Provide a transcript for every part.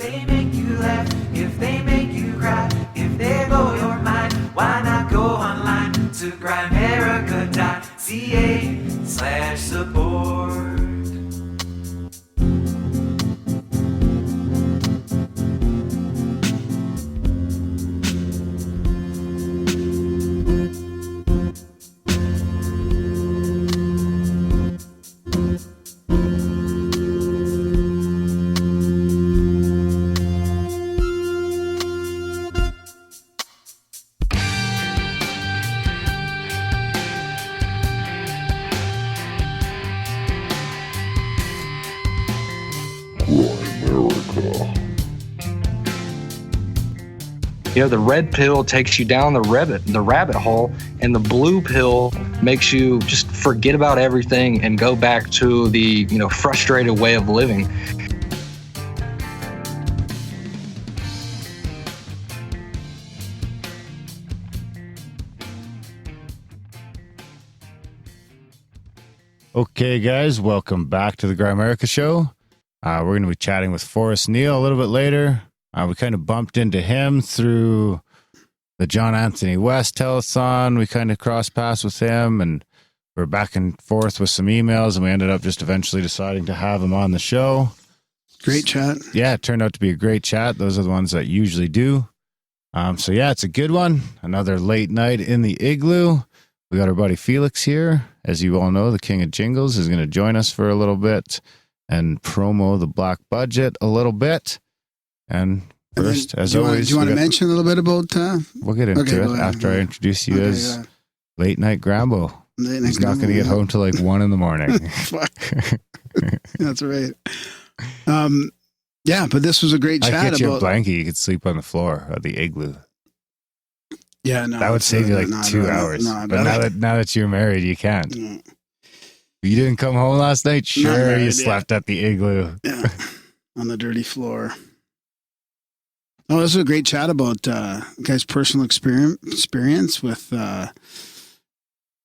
they make you laugh, if they make you cry, if they blow your mind, why not go online to Grimerica.ca/support. You know, the red pill takes you down the rabbit hole, and the blue pill makes you just forget about everything and go back to the, frustrated way of living. Okay, guys, welcome back to the Grimerica show. We're going to be chatting with Forrest Neal a little bit later. We kind of bumped into him through the John Anthony West telethon. We kind of crossed paths with him, and we're back and forth with some emails, and we ended up just eventually deciding to have him on the show. Great chat. Yeah, it turned out to be a great chat. Those are the ones that usually do. So yeah, it's a good one. Another late night in the igloo. We got our buddy Felix here. As you all know, the king of Jingles is going to join us for a little bit and promo the Black Budget a little bit. And first, as always, do you want to mention a little bit about? We'll get into it after I introduce you as Late Night Grambo. He's not going to get home till like 1 a.m. Fuck. That's right. Yeah, but this was a great chat. I'd get you a blanket. You could sleep on the floor of the igloo. Yeah, no, that would save you like 2 hours. But now that you're married, you can't. No. You didn't come home last night? Sure, you slept at the igloo. Yeah, on the dirty floor. Oh, this was a great chat about guys' personal experience with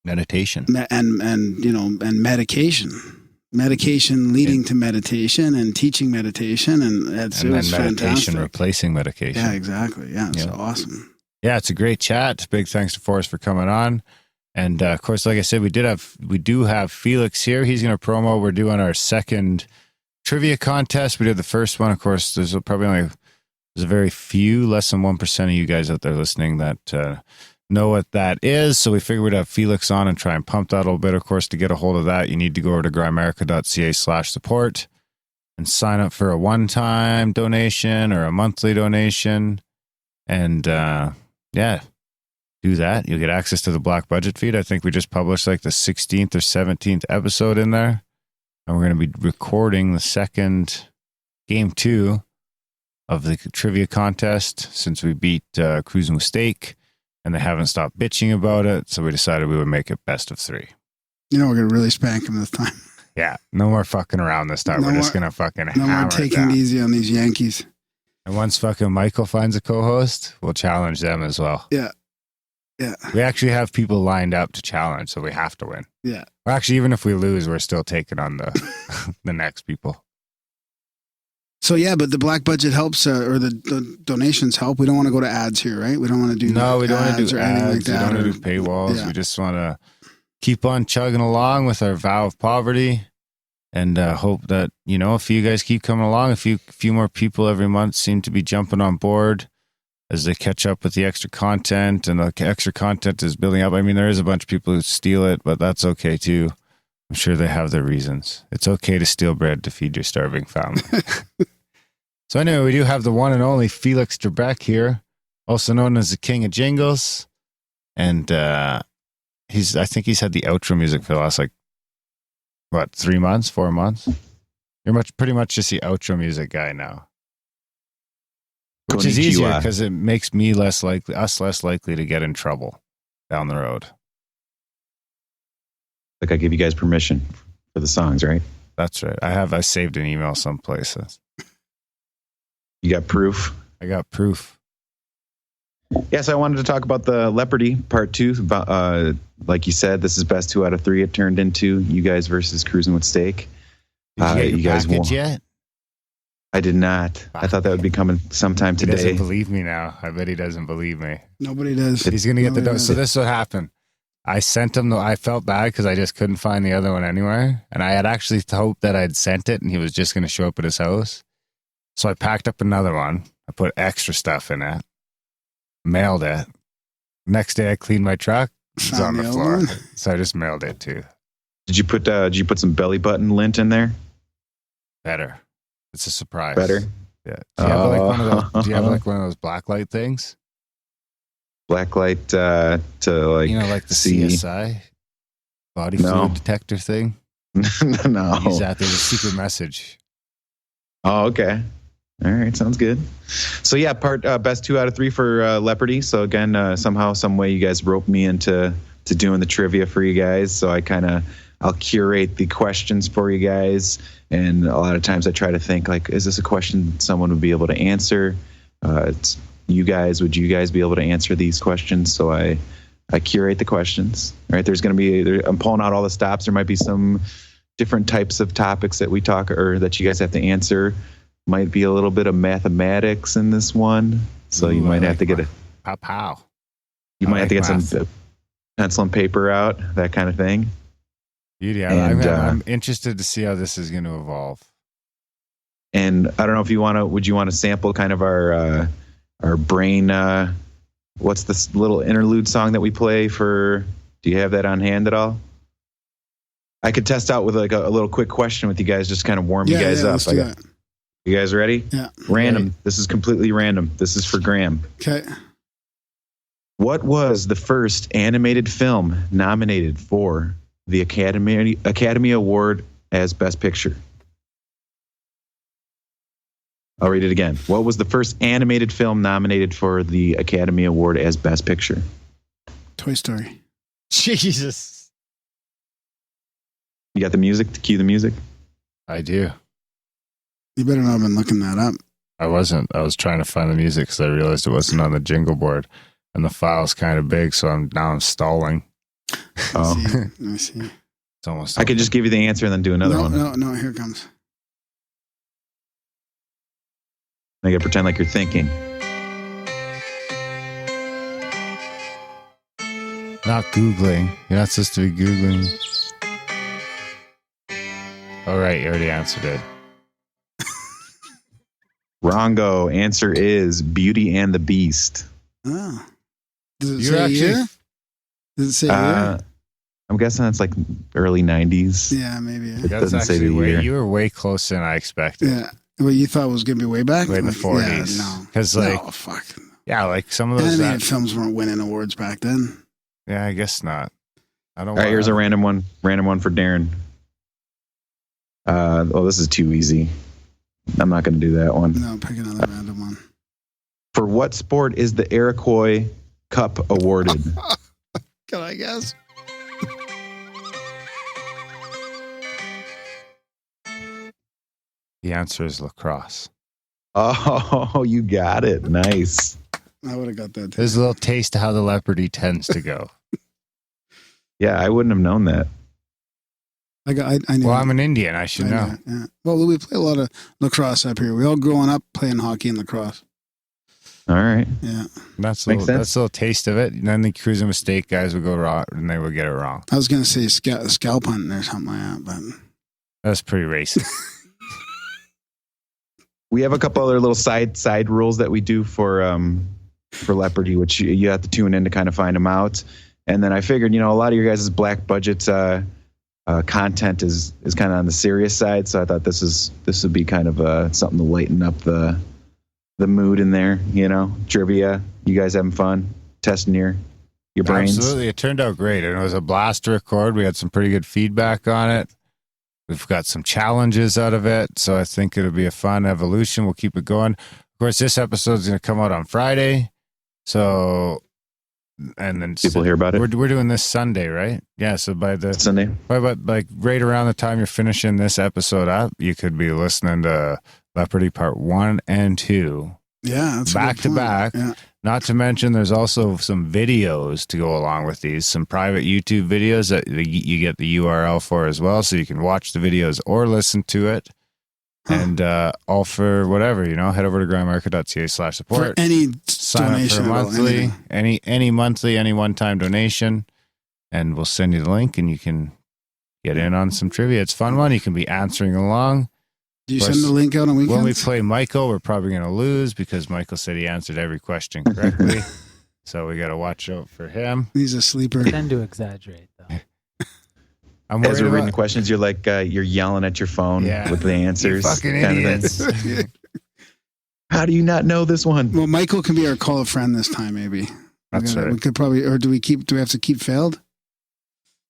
meditation and medication. Medication leading to meditation and teaching meditation, and it was meditation fantastic. Replacing medication. Yeah, exactly. Yeah, it's awesome. Yeah, it's a great chat. Big thanks to Forrest for coming on. And of course, like I said, we do have Felix here. He's going to promo. We're doing our second trivia contest. We did the first one. Of course, there's a very few, less than 1% of you guys out there listening that know what that is. So we figured we'd have Felix on and try and pump that a little bit. Of course, to get a hold of that, you need to go over to Grimerica.ca/support and sign up for a one-time donation or a monthly donation. And do that. You'll get access to the Black Budget feed. I think we just published like the 16th or 17th episode in there. And we're going to be recording the second game 2 of the trivia contest since we beat Cruzin with Steak, and they haven't stopped bitching about it. So we decided we would make it best of 3. We're going to really spank them this time. Yeah. No more fucking around this time. We're just going to fucking hammer it down. No more taking it easy on these Yankees. And once fucking Michael finds a co-host, we'll challenge them as well. Yeah. Yeah. We actually have people lined up to challenge, so we have to win. Yeah. Or actually, even if we lose, we're still taking on the the next people. So yeah, but the Black Budget helps, or the donations help. We don't want to go to ads here, right? We don't want to do we don't want to do ads. Like we don't want to do paywalls. Yeah. We just want to keep on chugging along with our vow of poverty, and hope that if you guys keep coming along, a few more people every month seem to be jumping on board as they catch up with the extra content, and the extra content is building up. I mean, there is a bunch of people who steal it, but that's okay too. I'm sure they have their reasons. It's okay to steal bread to feed your starving family. So anyway, we do have the one and only Felix Trebek here, also known as the King of Jingles. And I think he's had the outro music for the last 3 months, 4 months? You're pretty much just the outro music guy now. Which is easier because it makes us less likely to get in trouble down the road. Like I give you guys permission for the songs, right? That's right. I saved an email someplace. You got proof? I got proof. Yes, I wanted to talk about the Leopardy part 2. About, like you said, this is best 2 out of 3. It turned into you guys versus Cruzin with Steak. Did you get your package yet? I did not. I thought that would be coming sometime He today. doesn't believe me now. I bet he doesn't believe me. Nobody does. He's going to get the Nobody dose. So does. this is what happened. I sent him, I felt bad because I just couldn't find the other one anywhere. And I had actually hoped that I'd sent it and he was just going to show up at his house. So I packed up another one. I put extra stuff in it, mailed it. Next day I cleaned my truck. It's on Found the the floor. old one. So I just mailed it too. Did you put some belly button lint in there? Better. It's a surprise. Better. Yeah. Do you have like one of those? Do you have like one of those blacklight things? Blacklight to like Like the see. CSI body No. fluid detector thing. No. Use that. There's a secret message. Oh, okay. All right, sounds good. So yeah, best 2 out of 3 for Leopardy. So again, somehow, some way, you guys roped me into doing the trivia for you guys. So I'll curate the questions for you guys, and a lot of times I try to think like, is this a question someone would be able to answer? Would you guys be able to answer these questions? So I curate the questions. All right, there's going to be. I'm pulling out all the stops. There might be some different types of topics that we talk or that you guys have to answer. Might be a little bit of mathematics in this one, so you might have to get pow. You might have to get some pencil and paper out, that kind of thing. Beauty. And, I'm interested to see how this is going to evolve. And I don't know if you want to. Would you want to sample kind of our brain? What's this little interlude song that we play for? Do you have that on hand at all? I could test out with like a little quick question with you guys, just kind of warm you guys up. Let's do that. You guys ready? Yeah. Random. Ready. This is completely random. This is for Graham. Okay. What was the first animated film nominated for the Academy Award as Best Picture? I'll read it again. What was the first animated film nominated for the Academy Award as Best Picture? Toy Story. Jesus. You got the music to cue the music? I do. You better not have been looking that up. I wasn't. I was trying to find the music because I realized it wasn't on the jingle board, and the file's kind of big, so I'm stalling. Oh, Let me see. It's almost. I could just give you the answer and then do another one. No, here it comes. I got to pretend like you're thinking. Not Googling. You're not supposed to be Googling. All right, you already answered it. Wrongo. Answer is Beauty and the Beast. Oh. Does it You're say actually- year? Does it say year? I'm guessing it's like early 90s. Yeah, maybe. It That's doesn't say actually the way. year. You were way closer than I expected. Yeah. Well, you thought it was going to be way back? Way in the Like, 40s. Yeah, no. Because like, No, fuck. yeah, like some of those. Animated films weren't winning awards back then. Yeah, I guess not. I don't. All right, here's a random one. Random one for Darren. This is too easy. I'm not going to do that one. No, pick another random one. For what sport is the Iroquois Cup awarded? Can I guess? The answer is lacrosse. Oh, you got it. Nice. I would have got that too. There's a little taste of how the Leopardy tends to go. Yeah, I wouldn't have known that. I knew. Well, it. I'm an Indian. I should I know. knew it, yeah. Well, we play a lot of lacrosse up here. We all growing up playing hockey and lacrosse. All right. Yeah. That's Makes sense. that's a little taste of it. And then the Cruzin mistake guys would go wrong and they would get it wrong. I was going to say scalp hunting or something like that, but That's pretty racist. We have a couple other little side rules that we do for Leopardy, which you have to tune in to kind of find them out. And then I figured, a lot of your guys' black budget content is kind of on the serious side, so I thought this would be kind of something to lighten up the mood in there. Trivia. You guys having fun testing your brains? Absolutely. It turned out great. And it was a blast to record. We had some pretty good feedback on it. We've got some challenges out of it. So I think it'll be a fun evolution. We'll keep it going. Of course, this episode is going to come out on Friday. So, and then People hear about it we're doing this Sunday, right? Yeah. So by Sunday. like right around the time you're finishing this episode up, you could be listening to Leopardy Part 1 and 2. yeah, that's a Back good to point. back. Yeah. Not to mention, there's also some videos to go along with these, some private YouTube videos that you get the URL for as well, so you can watch the videos or listen to it. And all for whatever, head over to grimerica.ca/support. For any Sign donation, up for monthly, anything. any monthly, any one-time donation, and we'll send you the link, and you can get in on some trivia. It's a fun one. You can be answering along. Do you send the link out on weekends? When we play Michael, we're probably going to lose because Michael said he answered every question correctly. So we got to watch out for him. He's a sleeper. I tend to exaggerate, though. As we're reading the questions, you're like you're yelling at your phone with the answers. You fucking idiots. How do you not know this one? Well, Michael can be our call a friend this time, maybe. That's right. We could probably, or do we have to keep failed?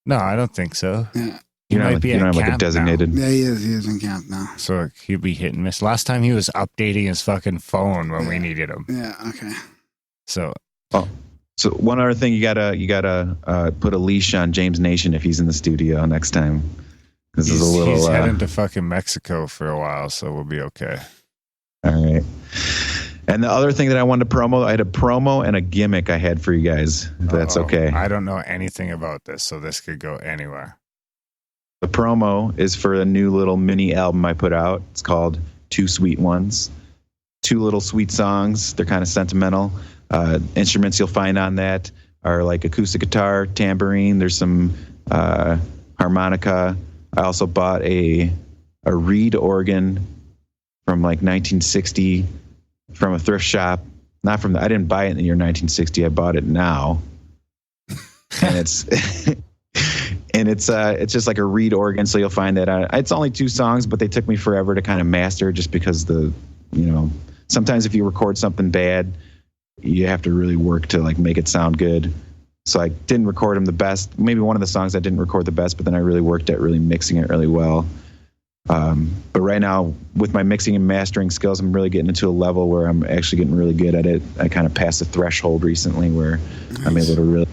No, I don't think so. Yeah. He might be at camp a designated. now. Yeah, he is. He is in camp now. So he'd be hit and miss. Last time he was updating his fucking phone when we needed him. Yeah. Okay. So. So one other thing, you gotta put a leash on James Nation if he's in the studio next time. This is a little. He's heading to fucking Mexico for a while, so we'll be okay. All right. And the other thing that I wanted to promo, I had a promo and a gimmick I had for you guys. If that's okay. I don't know anything about this, so this could go anywhere. The promo is for a new little mini album I put out. It's called Two Sweet Ones. 2 little sweet songs. They're kind of sentimental. Instruments you'll find on that are like acoustic guitar, tambourine. There's some harmonica. I also bought a reed organ from like 1960 from a thrift shop. I didn't buy it in the year 1960. I bought it now, and it's it's just like a reed organ. So you'll find that it's only 2 songs, but they took me forever to kind of master just because sometimes if you record something bad, you have to really work to like make it sound good. So I didn't record them the best. Maybe one of the songs I didn't record the best, but then I really worked at really mixing it really well. But right now with my mixing and mastering skills, I'm really getting into a level where I'm actually getting really good at it. I kind of passed the threshold recently where I'm able to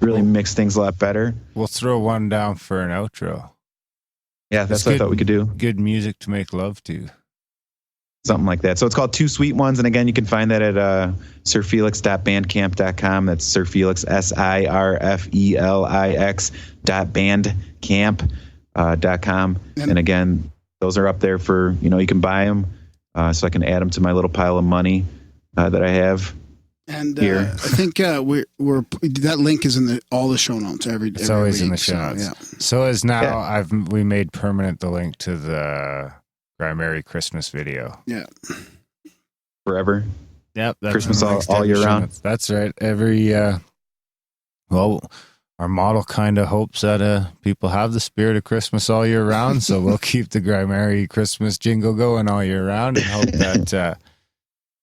really mix things a lot better. We'll throw one down for an outro. Yeah, that's what I thought we could do. Good music to make love to. Something like that. So it's called Two Sweet Ones. And again, you can find that at sirfelix.bandcamp.com. That's Sir Felix, SIRFELIX.bandcamp.com. And again, those are up there for, you can buy them. So I can add them to my little pile of money that I have. And here. I think we're that link is in all the show notes. It's always week, in the show notes. Yeah. So is now we made permanent the link to the Grimerica Christmas video. Yeah. Forever. Yep. That's Christmas all year round. That's right. Every our model kind of hopes that people have the spirit of Christmas all year round. So we'll keep the Grimerica Christmas jingle going all year round and hope that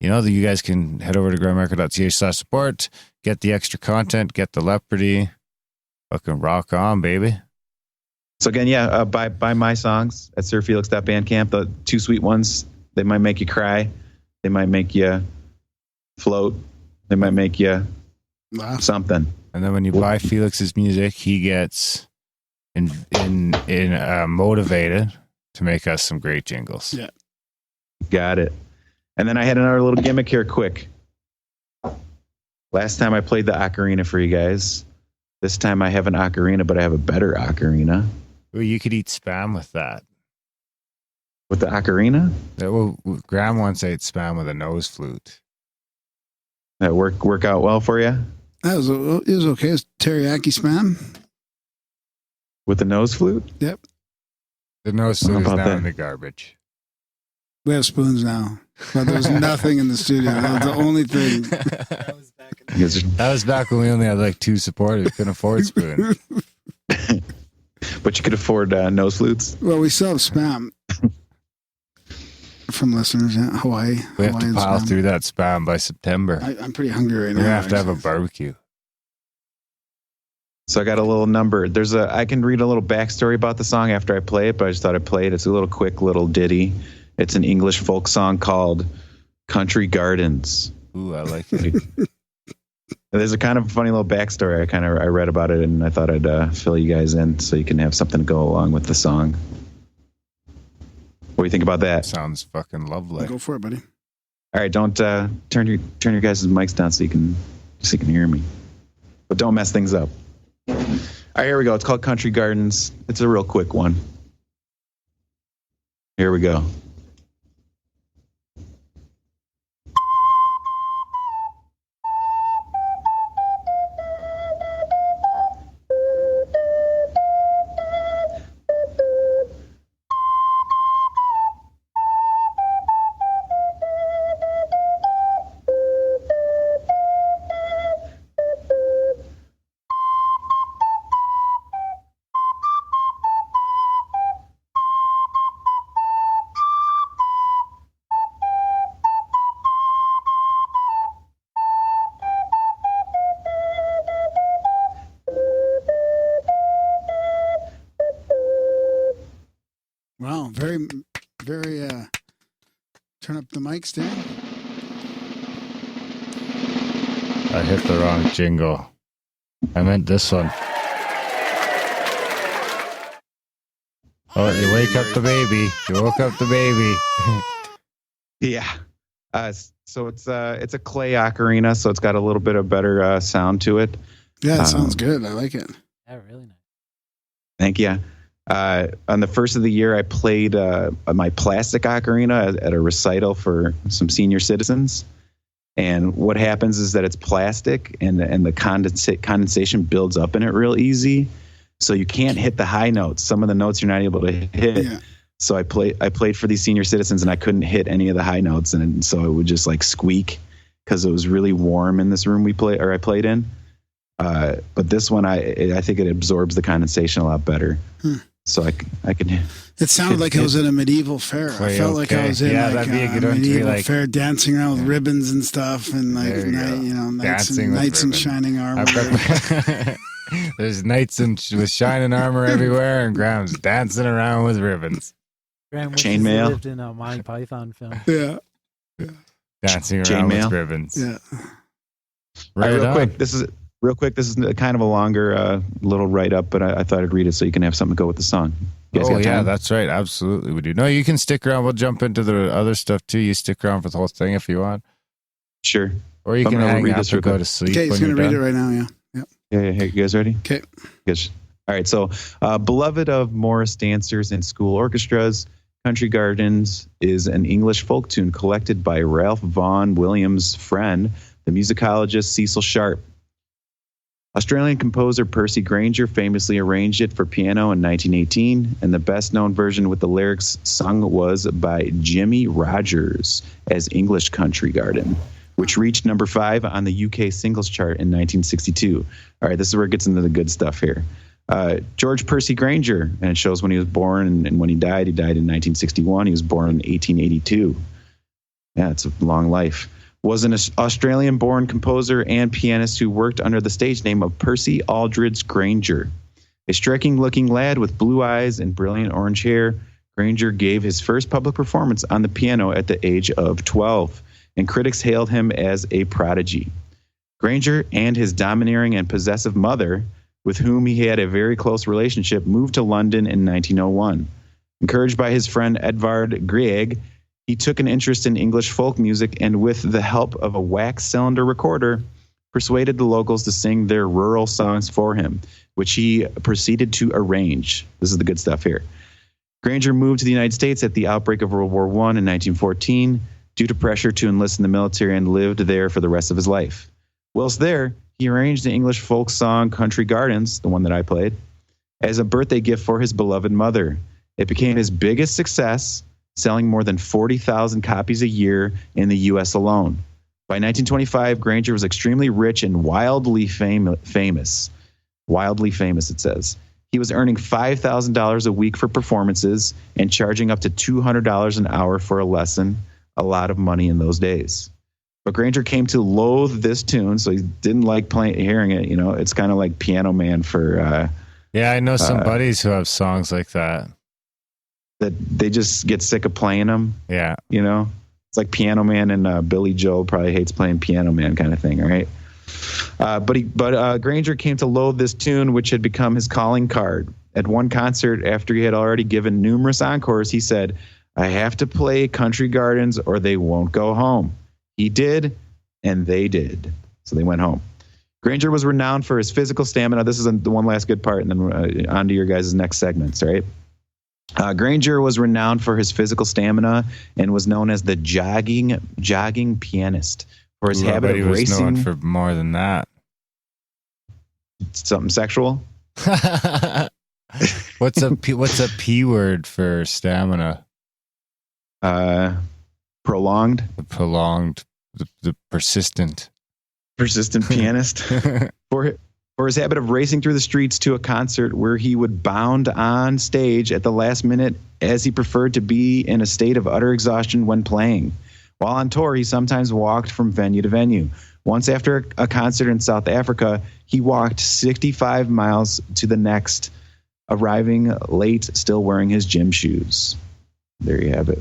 that you guys can head over to grimerica.ca/support, get the extra content, get the Leopardy, fucking rock on, baby. So again, buy my songs at sirfelix.bandcamp. The Two Sweet Ones, they might make you cry. They might make you float. They might make you something. And then when you buy Felix's music, he gets motivated to make us some great jingles. Yeah. Got it. And then I had another little gimmick here, quick. Last time I played the ocarina for you guys. This time I have an ocarina, but I have a better ocarina. Well, you could eat Spam with that. With the ocarina? Graham once ate Spam with a nose flute. That work out well for you? It was okay. It was teriyaki Spam. With the nose flute? Yep. The nose flute is now in the garbage. We have spoons now. But there was nothing in the studio. That was the only thing. That was back when we only had like 2 supporters. We couldn't afford spoons. But you could afford nose flutes? Well, we still have Spam. From listeners in Hawaii. We have to pile through that Spam by September. I'm pretty hungry right now. We're going to have a barbecue. So I got a little number. I can read a little backstory about the song after I play it, but I just thought I'd play it. It's a little quick little ditty. It's an English folk song called Country Gardens. Ooh, I like it. There's a kind of funny little backstory. I read about it, and I thought I'd fill you guys in so you can have something to go along with the song. What do you think about that? Sounds fucking lovely. Go for it, buddy. All right, don't turn your guys' mics down so you can hear me, but don't mess things up. All right, here we go. It's called Country Gardens. It's a real quick one. Here we go. the mic stand? I hit the wrong jingle. I meant this one. Oh, you wake up the baby. You woke up the baby. Yeah. So it's a clay ocarina, so it's got a little bit of better sound to it. Yeah, it sounds good. I like it. Yeah, really nice. Thank you. On the first of the year, I played my plastic ocarina at a recital for some senior citizens. And what happens is that it's plastic, and the condensation builds up in it real easy. So you can't hit the high notes. Some of the notes you're not able to hit. Yeah. So I played for these senior citizens, and I couldn't hit any of the high notes, and so it would just like squeak because it was really warm in this room I played in. But this one, I think it absorbs the condensation a lot better. So I can. It sounded like I was at a medieval fair. I felt like I was in that'd be a good one medieval to be like, fair, dancing around with ribbons and stuff, and like knights in shining armor. There's knights with shining armor everywhere, and Graham's dancing around with ribbons. Graham chainmail lived in a Monty Python film. Yeah. Dancing around with ribbons. Yeah. Right. Real quick. This is kind of a longer little write up, but I thought I'd read it so you can have something to go with the song. Oh yeah, that's right. Absolutely, we do. No, you can stick around. We'll jump into the other stuff too. You stick around for the whole thing if you want. Sure. Or you can hang out or go to sleep. Okay, he's going to read it right now. Yeah. Yeah. You guys ready? Okay. Good. All right. So, beloved of Morris dancers and school orchestras, Country Gardens is an English folk tune collected by Ralph Vaughan Williams' friend, the musicologist Cecil Sharp. Australian composer Percy Granger famously arranged it for piano in 1918, and the best-known version with the lyrics sung was by Jimmy Rogers as English Country Garden, which reached number 5 on the UK singles chart in 1962. All right, this is where it gets into the good stuff here. George Percy Granger, and it shows when he was born and when he died. He died in 1961. He was born in 1882. Yeah, it's a long life. Was an Australian-born composer and pianist who worked under the stage name of Percy Aldridge Granger. A striking-looking lad with blue eyes and brilliant orange hair, Granger gave his first public performance on the piano at the age of 12, and critics hailed him as a prodigy. Granger and his domineering and possessive mother, with whom he had a very close relationship, moved to London in 1901. Encouraged by his friend Edvard Grieg, he took an interest in English folk music and, with the help of a wax cylinder recorder, persuaded the locals to sing their rural songs for him, which he proceeded to arrange. This is the good stuff here. Granger moved to the United States at the outbreak of World War I in 1914 due to pressure to enlist in the military, and lived there for the rest of his life. Whilst there, he arranged the English folk song Country Gardens, the one that I played, as a birthday gift for his beloved mother. It became his biggest success, selling more than 40,000 copies a year in the U.S. alone. By 1925, Granger was extremely rich and wildly famous. Wildly famous, it says. He was earning $5,000 a week for performances and charging up to $200 an hour for a lesson, a lot of money in those days. But Granger came to loathe this tune, so he didn't like hearing it. You know, it's kind of like Piano Man for... yeah, I know some buddies who have songs like that. That they just get sick of playing them. Yeah. You know, it's like Piano Man, and Billy Joel probably hates playing Piano Man kind of thing. Right. But Granger came to loathe this tune, which had become his calling card. At one concert, after he had already given numerous encores, he said, "I have to play Country Gardens or they won't go home." He did, and they did. So they went home. Granger was renowned for his physical stamina. This is the one last good part, and then on to your guys' next segments, right? Granger was renowned for his physical stamina and was known as the jogging pianist for his habit of racing. He was known for more than that. Something sexual? What's a P word for stamina? Prolonged. The persistent pianist. For his habit of racing through the streets to a concert where he would bound on stage at the last minute, as he preferred to be in a state of utter exhaustion when playing. While on tour, he sometimes walked from venue to venue. Once, after a concert in South Africa, he walked 65 miles to the next, arriving late, still wearing his gym shoes. There you have it.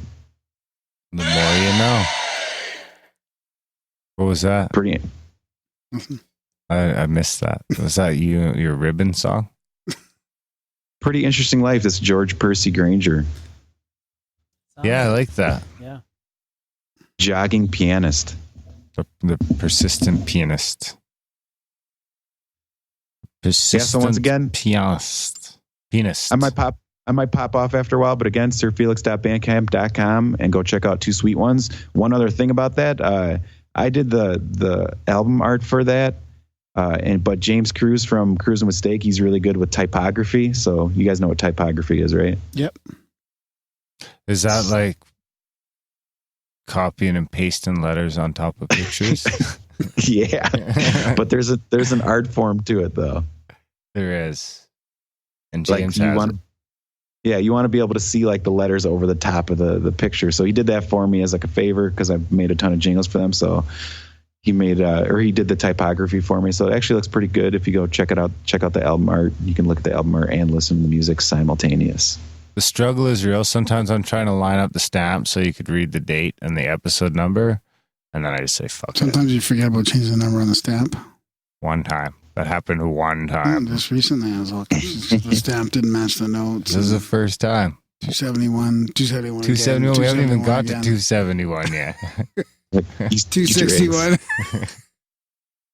The more you know. What was that? Pretty. I missed that. Was that your ribbon song? Pretty interesting life. This George Percy Granger, Yeah, I like that. Yeah. jogging pianist. The persistent pianist. Persistent once again, pianist. I might pop off after a while, but again, sirfelix.bandcamp.com and go check out Two Sweet Ones. One other thing about that, I did the album art for that. But James Cruz from Cruzin with Steak, he's really good with typography. So you guys know what typography is, right? Yep. Is that like copying and pasting letters on top of pictures? Yeah. But there's an art form to it though. There is. And Like James you has want it. Yeah, you want to be able to see like the letters over the top of the picture. So he did that for me as like a favor because I've made a ton of jingles for them. So he made he did the typography for me. So it actually looks pretty good. If you go check out the album art, you can look at the album art and listen to the music simultaneous. The struggle is real. Sometimes I'm trying to line up the stamp so you could read the date and the episode number. And then I just say, fuck it. Sometimes you forget about changing the number on the stamp. One time. That happened one time. Just recently, I was all confused. The stamp didn't match the notes. This is the first time. 271, 271. 271. We haven't even got to again. 271 yet. He's 261.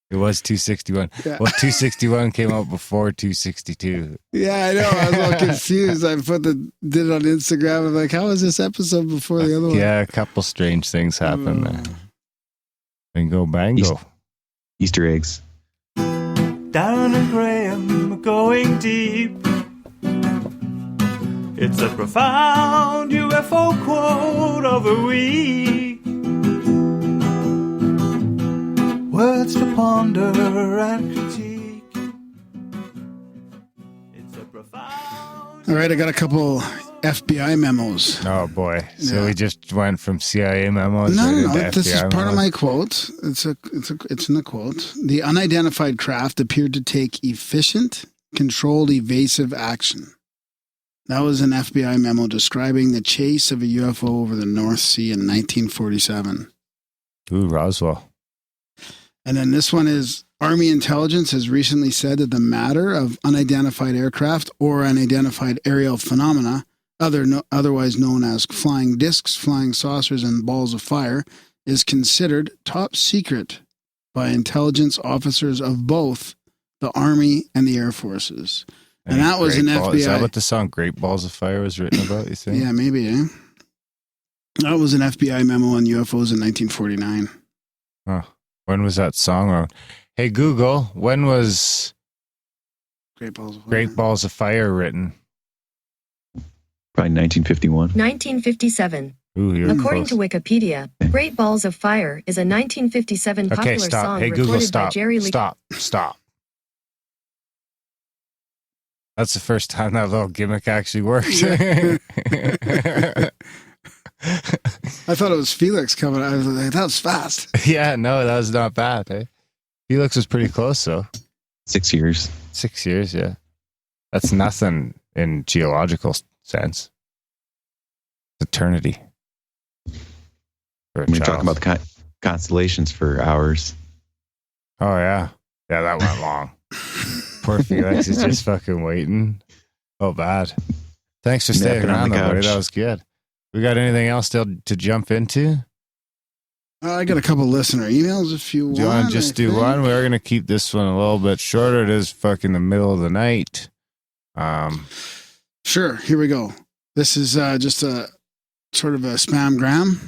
It was 261. Yeah. Well, 261 came out before 262. Yeah, I know. I was all confused. I did it on Instagram. I'm like, how is this episode before the other one? Yeah, a couple strange things happened there. Bingo, bango. Easter eggs. Down in Graham, going deep. It's a profound UFO quote of the week. Words to ponder and critique. It's a profound. All right, I got a couple FBI memos. Oh, boy. So Yeah. we just went from CIA memos No, right no, into no. This is FBI part of memos? my quote. It's in the quote. The unidentified craft appeared to take efficient, controlled, evasive action. That was an FBI memo describing the chase of a UFO over the North Sea in 1947. Ooh, Roswell. And then this one is Army intelligence has recently said that the matter of unidentified aircraft or unidentified aerial phenomena, otherwise known as flying discs, flying saucers, and balls of fire, is considered top secret by intelligence officers of both the Army and the Air Forces. And that was an FBI. Is that what the song Great Balls of Fire was written about, you think? Yeah, maybe, eh? That was an FBI memo on UFOs in 1949. Oh, when was that song wrote? Hey, Google, when was Great Balls of Fire. Great Balls of Fire written? Probably 1951. 1957. Ooh, you're According close. to Wikipedia, Great Balls of Fire is a 1957 popular Okay, stop. song Hey, Google, recorded by stop. Jerry Lee. Stop. That's the first time that little gimmick actually worked. I thought it was Felix coming. I was like, that was fast. Yeah, no, that was not bad. Eh? Felix was pretty close, though. 6 years. 6 years, yeah. That's nothing in geological sense. Eternity. For a We were child. talking about the constellations for hours. Oh, yeah. Yeah, that went long. Poor Felix is just fucking waiting. Oh, bad. Thanks for staying Napping on around, the though, buddy. couch. That was good. We got anything else still to jump into? I got a couple listener emails if you want. Do you want to just do one? We're going to keep this one a little bit shorter. It is fucking the middle of the night. Sure. Here we go. This is just a sort of a spam gram.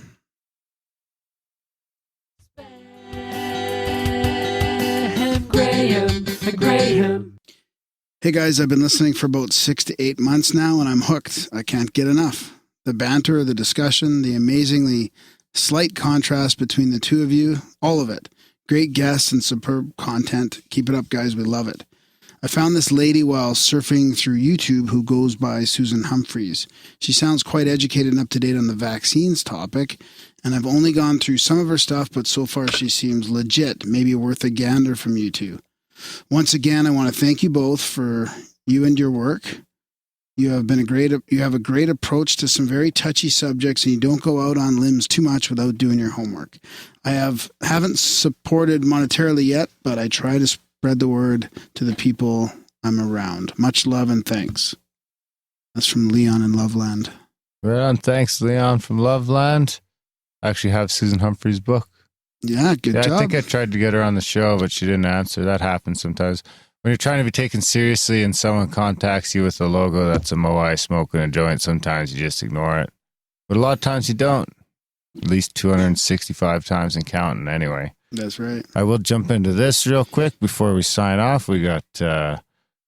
Graham. Hey guys, I've been listening for about 6 to 8 months now, and I'm hooked. I can't get enough. The banter, the discussion, the amazingly slight contrast between the two of you, all of it. Great guests and superb content. Keep it up, guys. We love it. I found this lady while surfing through YouTube who goes by Susan Humphreys. She sounds quite educated and up to date on the vaccines topic, and I've only gone through some of her stuff, but so far she seems legit, maybe worth a gander from you two. Once again, I want to thank you both for you and your work. You have a great approach to some very touchy subjects, and you don't go out on limbs too much without doing your homework. I haven't supported monetarily yet, but I try to spread the word to the people I'm around. Much love and thanks. That's from Leon in Loveland. Right on. Thanks, Leon from Loveland. I actually have Susan Humphrey's book. Yeah, good job. I think I tried to get her on the show, but she didn't answer. That happens sometimes. When you're trying to be taken seriously and someone contacts you with a logo that's a Moai smoking a joint, sometimes you just ignore it. But a lot of times you don't. At least 265 times and counting anyway. That's right. I will jump into this real quick before we sign off. We got a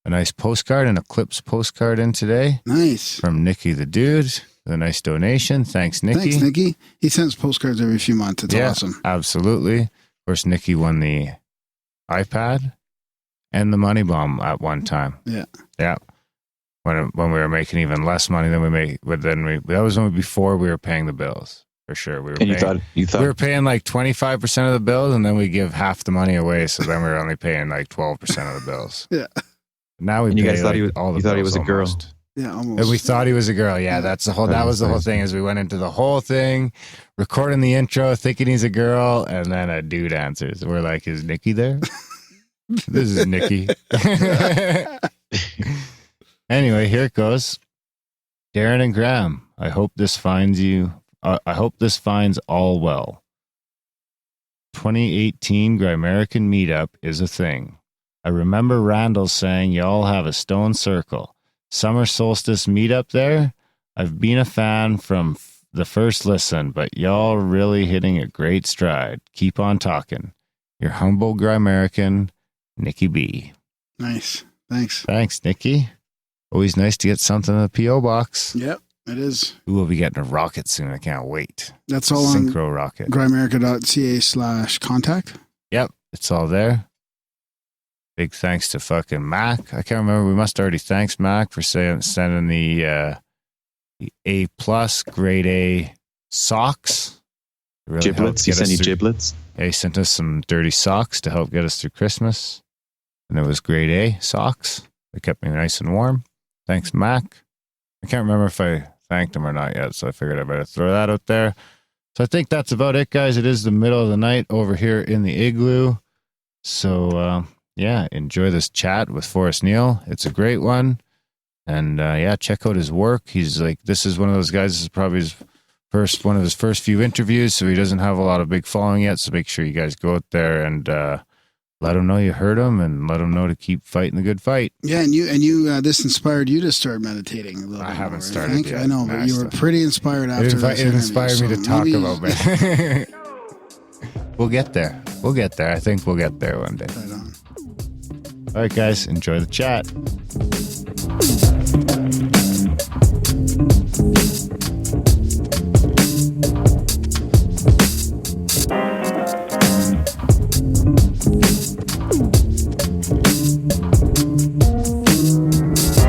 nice postcard, an Eclipse postcard in today. Nice. From Nikki the Dude. A nice donation. Thanks, Nikki. Thanks, Nikki. He sends postcards every few months. It's awesome. Absolutely. Of course, Nikki won the iPad and the money bomb at one time. Yeah. Yeah. When we were making even less money than we made, that was before we were paying the bills. For sure. You thought we were paying like 25% of the bills, and then we give half the money away. So then we were only paying like 12% of the bills. Yeah. Now we and you pay guys thought like he was a girl. Yeah, almost. And we thought he was a girl. Yeah, that was the whole thing. Is we went into the whole thing, recording the intro, thinking he's a girl, and then a dude answers. We're like, "Is Nikki there?" This is Nikki. Anyway, here it goes. Darren and Graham, I hope this finds all well. 2018 Grimerican meetup is a thing. I remember Randall saying y'all have a stone circle. Summer solstice meetup there? I've been a fan from the first listen, but y'all really hitting a great stride. Keep on talking. Your humble Grimerican, Nikki B. Nice. Thanks. Thanks, Nikki. Always nice to get something in the P.O. box. Yep, it is. We will be getting a rocket soon. I can't wait. That's all Synchro on rocket. Grimerica.ca/contact. Yep, it's all there. Big thanks to fucking Mac. I can't remember. We must already thanks Mac for sending the A+ grade A socks. Really giblets. He sent you giblets. He sent us some dirty socks to help get us through Christmas. And it was grade A socks. They kept me nice and warm. Thanks, Mac. I can't remember if I thanked him or not yet, so I figured I better throw that out there. So I think that's about it, guys. It is the middle of the night over here in the igloo. So, enjoy this chat with Forrest Neal. It's a great one. And check out his work. He's like, this is one of those guys, this is probably one of his first few interviews, so he doesn't have a lot of big following yet. So make sure you guys go out there and let him know you heard him and let him know to keep fighting the good fight. Yeah, and you this inspired you to start meditating a little bit. I haven't more, started yet. I know, but you were pretty inspired after this. It inspired me to talk about it. We'll get there. I think we'll get there one day. Right on. All right, guys, enjoy the chat.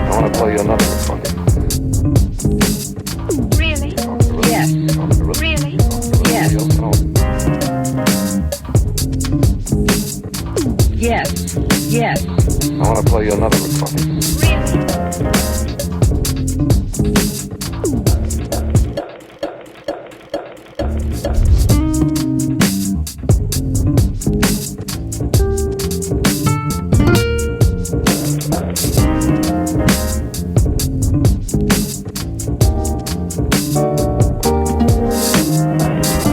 I want to play you another recording. Really? Yes. Really? Yes. Yes. Yes. I want to play you another recording.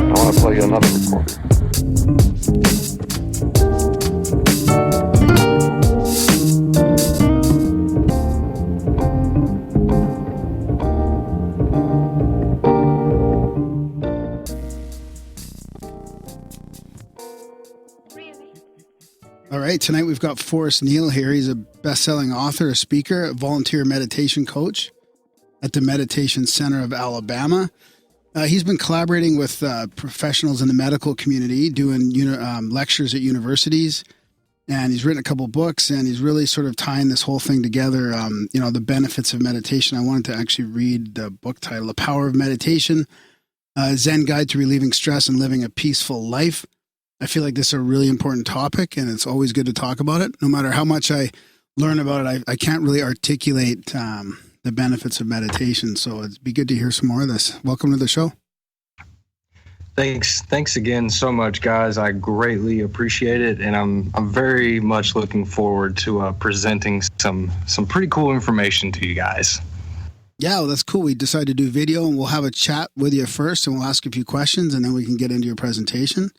I want to play you another recording. All right, tonight we've got Forrest Neal here. He's a best-selling author, a speaker, a volunteer meditation coach at the Meditation Center of Alabama. He's been collaborating with professionals in the medical community, doing lectures at universities, and he's written a couple books, and he's really sort of tying this whole thing together, the benefits of meditation. I wanted to actually read the book title, The Power of Meditation, Zen Guide to Relieving Stress and Living a Peaceful Life. I feel like this is a really important topic, and it's always good to talk about it. No matter how much I learn about it, I can't really articulate the benefits of meditation. So it'd be good to hear some more of this. Welcome to the show. Thanks again so much, guys. I greatly appreciate it, and I'm very much looking forward to presenting some pretty cool information to you guys. Yeah, well, that's cool. We decided to do video, and we'll have a chat with you first, and we'll ask a few questions, and then we can get into your presentation.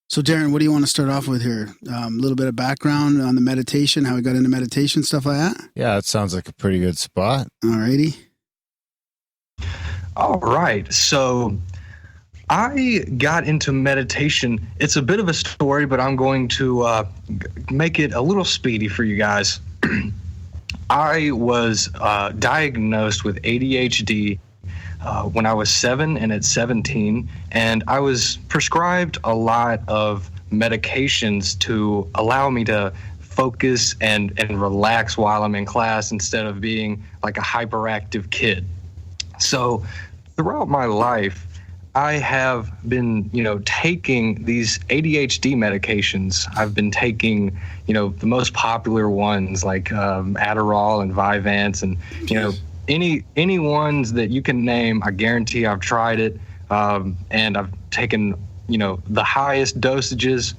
So, Darren, what do you want to start off with here? A little bit of background on the meditation, how we got into meditation, stuff like that? Yeah, it sounds like a pretty good spot. All righty. All right. So I got into meditation. It's a bit of a story, but I'm going to make it a little speedy for you guys. I was diagnosed with ADHD when I was 7 and at 17, and I was prescribed a lot of medications to allow me to focus and relax while I'm in class instead of being like a hyperactive kid. So throughout my life, I have been, taking these ADHD medications. I've been taking, the most popular ones like Adderall and Vyvanse, and any ones that you can name. I guarantee I've tried it, and I've taken, the highest dosages.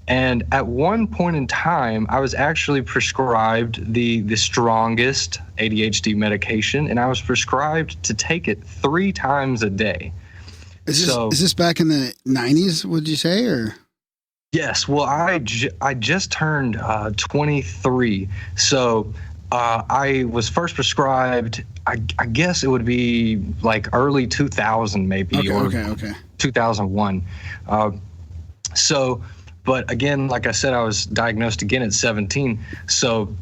And at one point in time, I was actually prescribed the strongest ADHD medication, and I was prescribed to take it 3 times a day. Is this back in the 90s, would you say, or? Yes. Well, I just turned 23. So I was first prescribed, I guess it would be like early 2000 maybe, or 2001. But again, like I said, I was diagnosed again at 17. So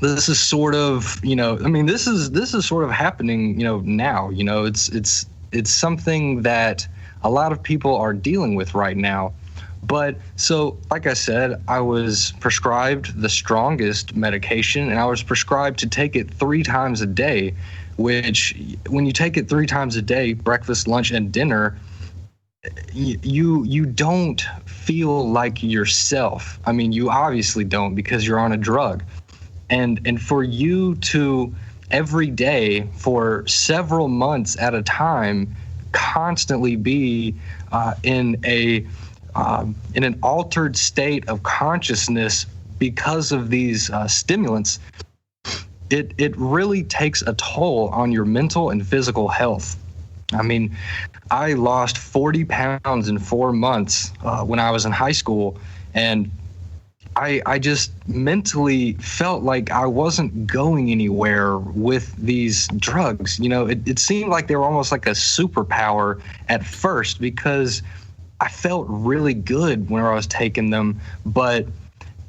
this is sort of, this is sort of happening, now, it's something that a lot of people are dealing with right now. But so, like I said, I was prescribed the strongest medication, and I was prescribed to take it 3 times a day, which when you take it 3 times a day, breakfast, lunch, and dinner, you don't feel like yourself. I mean, you obviously don't, because you're on a drug. And for you to every day for several months at a time constantly be in an altered state of consciousness because of these stimulants, it really takes a toll on your mental and physical health. I mean, I lost 40 pounds in 4 months when I was in high school, and I just mentally felt like I wasn't going anywhere with these drugs. It seemed like they were almost like a superpower at first, because I felt really good when I was taking them, but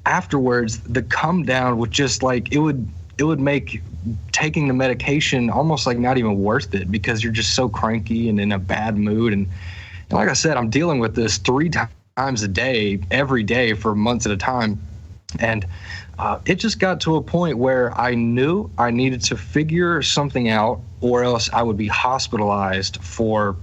afterwards the come down was just like it would make taking the medication almost like not even worth it, because you're just so cranky and in a bad mood. And like I said, I'm dealing with this 3 times a day, every day for months at a time. And it just got to a point where I knew I needed to figure something out, or else I would be hospitalized for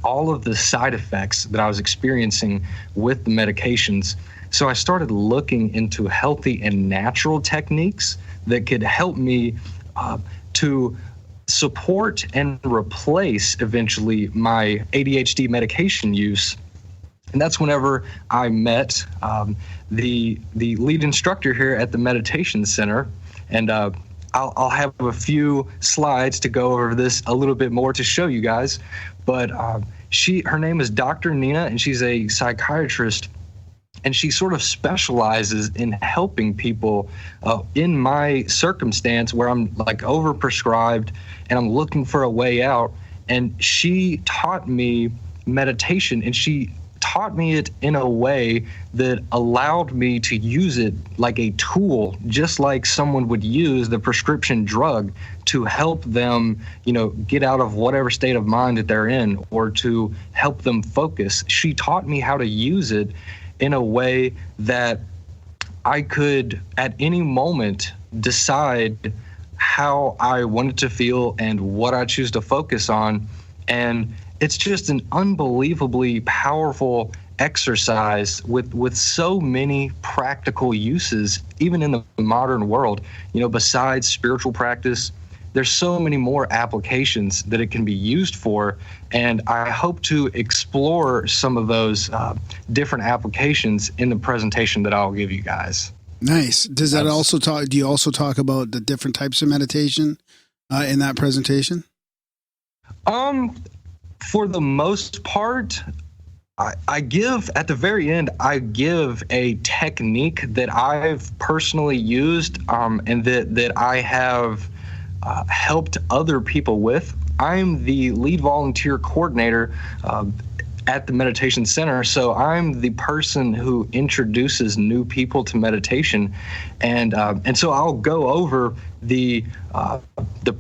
all of the side effects that I was experiencing with the medications. So I started looking into healthy and natural techniques that could help me to support and replace eventually my ADHD medication use. And that's whenever I met the lead instructor here at the meditation center. And I'll have a few slides to go over this a little bit more to show you guys. But her name is Dr. Nina, and she's a psychiatrist. And she sort of specializes in helping people in my circumstance where I'm like overprescribed and I'm looking for a way out. And she taught me meditation, and she taught me it in a way that allowed me to use it like a tool, just like someone would use the prescription drug to help them, get out of whatever state of mind that they're in, or to help them focus. She taught me how to use it in a way that I could at any moment decide how I wanted to feel and what I choose to focus on. And it's just an unbelievably powerful exercise with so many practical uses, even in the modern world, besides spiritual practice. there's so many more applications that it can be used for, and I hope to explore some of those different applications in the presentation that I'll give you guys. Nice. Does that also talk? Do you also talk about the different types of meditation in that presentation? For the most part, I give at the very end. I give a technique that I've personally used, and that I have helped other people with. I'm the lead volunteer coordinator at the meditation center, so I'm the person who introduces new people to meditation, and so I'll go over the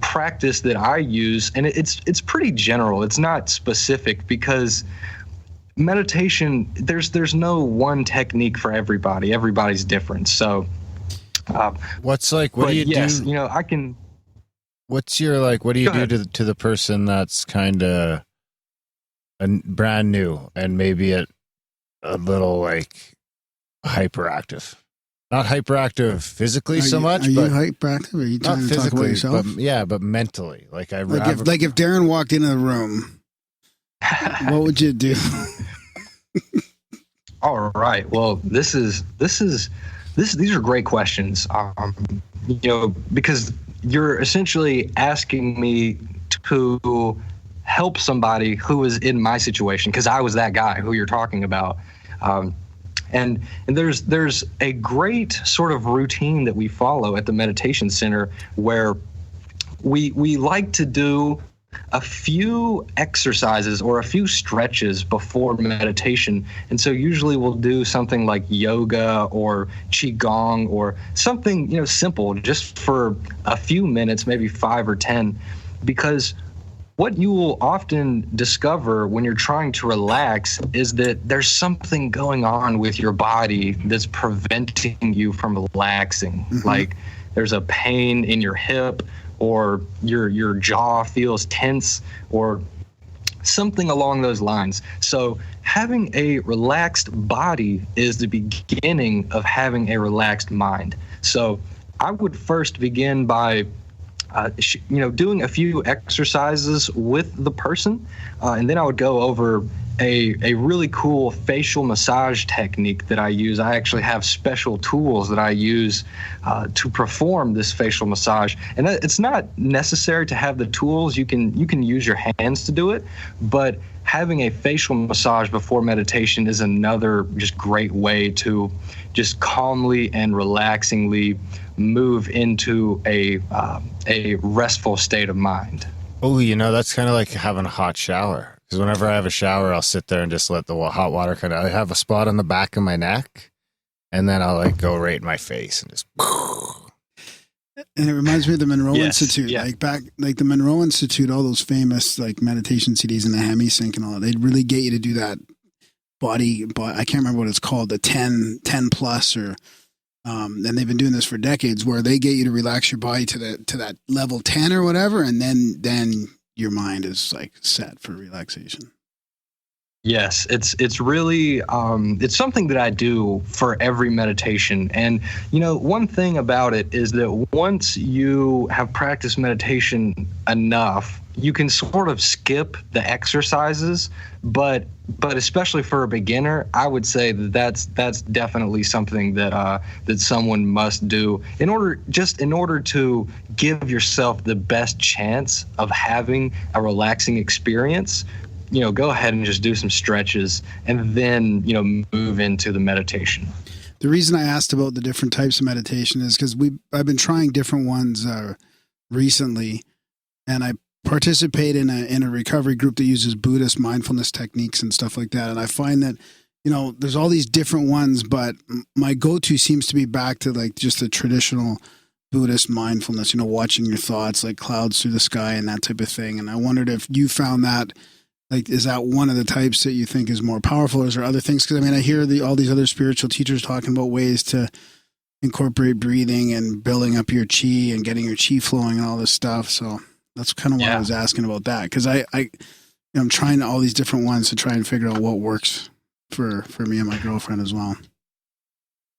practice that I use, and it's pretty general. It's not specific, because meditation, there's no one technique for everybody. Everybody's different. So what do you do? I can. What's your what do you do to the person that's kind of brand new and maybe a little hyperactive? Not hyperactive physically so much, but are you hyperactive? Are you trying not to talk about physically, yourself? but mentally. If Darren walked into the room, what would you do? All right. Well, these are great questions. Because you're essentially asking me to help somebody who is in my situation, because I was that guy who you're talking about. And there's a great sort of routine that we follow at the meditation center, where we like to do a few exercises or a few stretches before meditation. And so usually we'll do something like yoga or qigong or something, simple, just for a few minutes, maybe 5 or 10, because what you will often discover when you're trying to relax is that there's something going on with your body that's preventing you from relaxing. Mm-hmm. Like there's a pain in your hip, or your jaw feels tense, or something along those lines. So having a relaxed body is the beginning of having a relaxed mind. So I would first begin by doing a few exercises with the person, and then I would go over a really cool facial massage technique that I use. I actually have special tools that I use to perform this facial massage, and it's not necessary to have the tools. You can use your hands to do it, but having a facial massage before meditation is another just great way to just calmly and relaxingly move into a restful state of mind. Oh, that's kind of like having a hot shower. Because whenever I have a shower, I'll sit there and just let the hot water I have a spot on the back of my neck, and then I'll go right in my face and just. And it reminds me of the Monroe Institute. Yeah. The Monroe Institute, all those famous meditation CDs in the HemiSync and all that. They'd really get you to do that body. I can't remember what it's called, the 10 plus, or and they've been doing this for decades, where they get you to relax your body to that level 10 or whatever, and then your mind is set for relaxation. Yes, it's really it's something that I do for every meditation. And one thing about it is that once you have practiced meditation enough, you can sort of skip the exercises, but especially for a beginner, I would say that's definitely something that someone must do in order to give yourself the best chance of having a relaxing experience. Go ahead and just do some stretches, and then move into the meditation. The reason I asked about the different types of meditation is because I've been trying different ones recently, and I participate in a recovery group that uses Buddhist mindfulness techniques and stuff like that. And I find that, there's all these different ones, but my go-to seems to be back to just the traditional Buddhist mindfulness, watching your thoughts like clouds through the sky and that type of thing. And I wondered if you found that, is that one of the types that you think is more powerful, or is there other things? Because I hear all these other spiritual teachers talking about ways to incorporate breathing and building up your chi and getting your chi flowing and all this stuff. So that's kind of why I was asking about that, because I'm trying all these different ones to try and figure out what works for me and my girlfriend as well.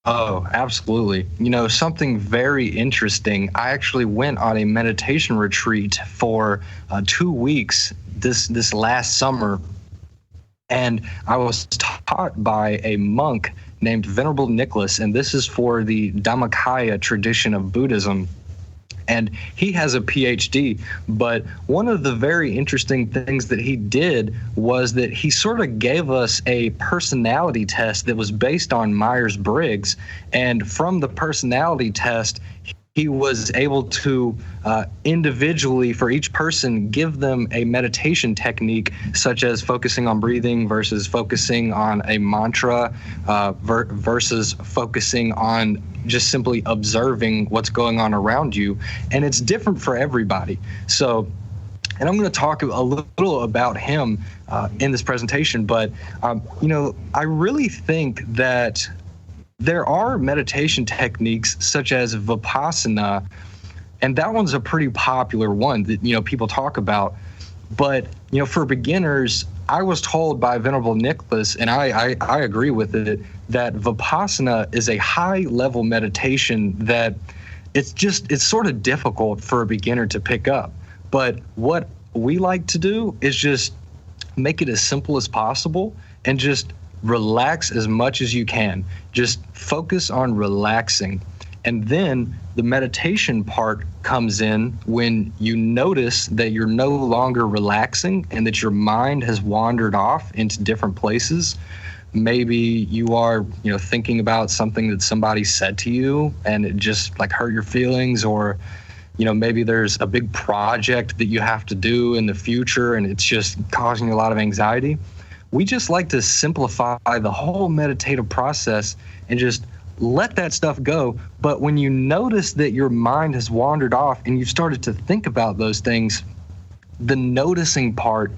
Oh, absolutely. You know, something very interesting. I actually went on a meditation retreat for 2 weeks this last summer, and I was taught by a monk named Venerable Nicholas, and this is for the Dhammakaya tradition of Buddhism. And he has a PhD, but one of the very interesting things that he did was that he sort of gave us a personality test that was based on Myers-Briggs. And from the personality test, he was able to individually, for each person, give them a meditation technique, such as focusing on breathing versus focusing on a mantra versus focusing on just simply observing what's going on around you. And it's different for everybody. So, and I'm going to talk a little about him in this presentation, but, you know, I really think that there are meditation techniques such as Vipassana, and that one's a pretty popular one that, you know, people talk about. But, you know, for beginners, I was told by Venerable Nicholas, and I agree with it, that Vipassana is a high-level meditation that it's sort of difficult for a beginner to pick up. But what we like to do is just make it as simple as possible and just relax as much as you can. Just focus on relaxing. And then the meditation part comes in when you notice that you're no longer relaxing and that your mind has wandered off into different places. Maybe you are, you know, thinking about something that somebody said to you and it just like hurt your feelings, or, you know, maybe there's a big project that you have to do in the future and it's just causing you a lot of anxiety. We just like to simplify the whole meditative process and just let that stuff go. But when you notice that your mind has wandered off and you've started to think about those things, the noticing part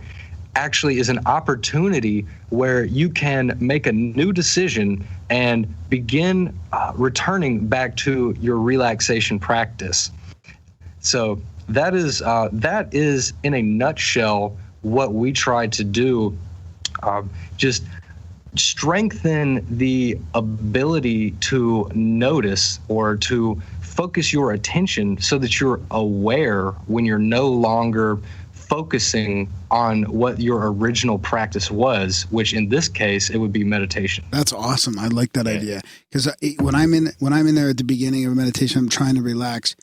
actually is an opportunity where you can make a new decision and begin returning back to your relaxation practice. So that is in a nutshell what we try to do. Just strengthen the ability to notice or to focus your attention so that you're aware when you're no longer focusing on what your original practice was, which in this case, it would be meditation. That's awesome. I like that idea. Because when I'm in there at the beginning of a meditation, I'm trying to relax.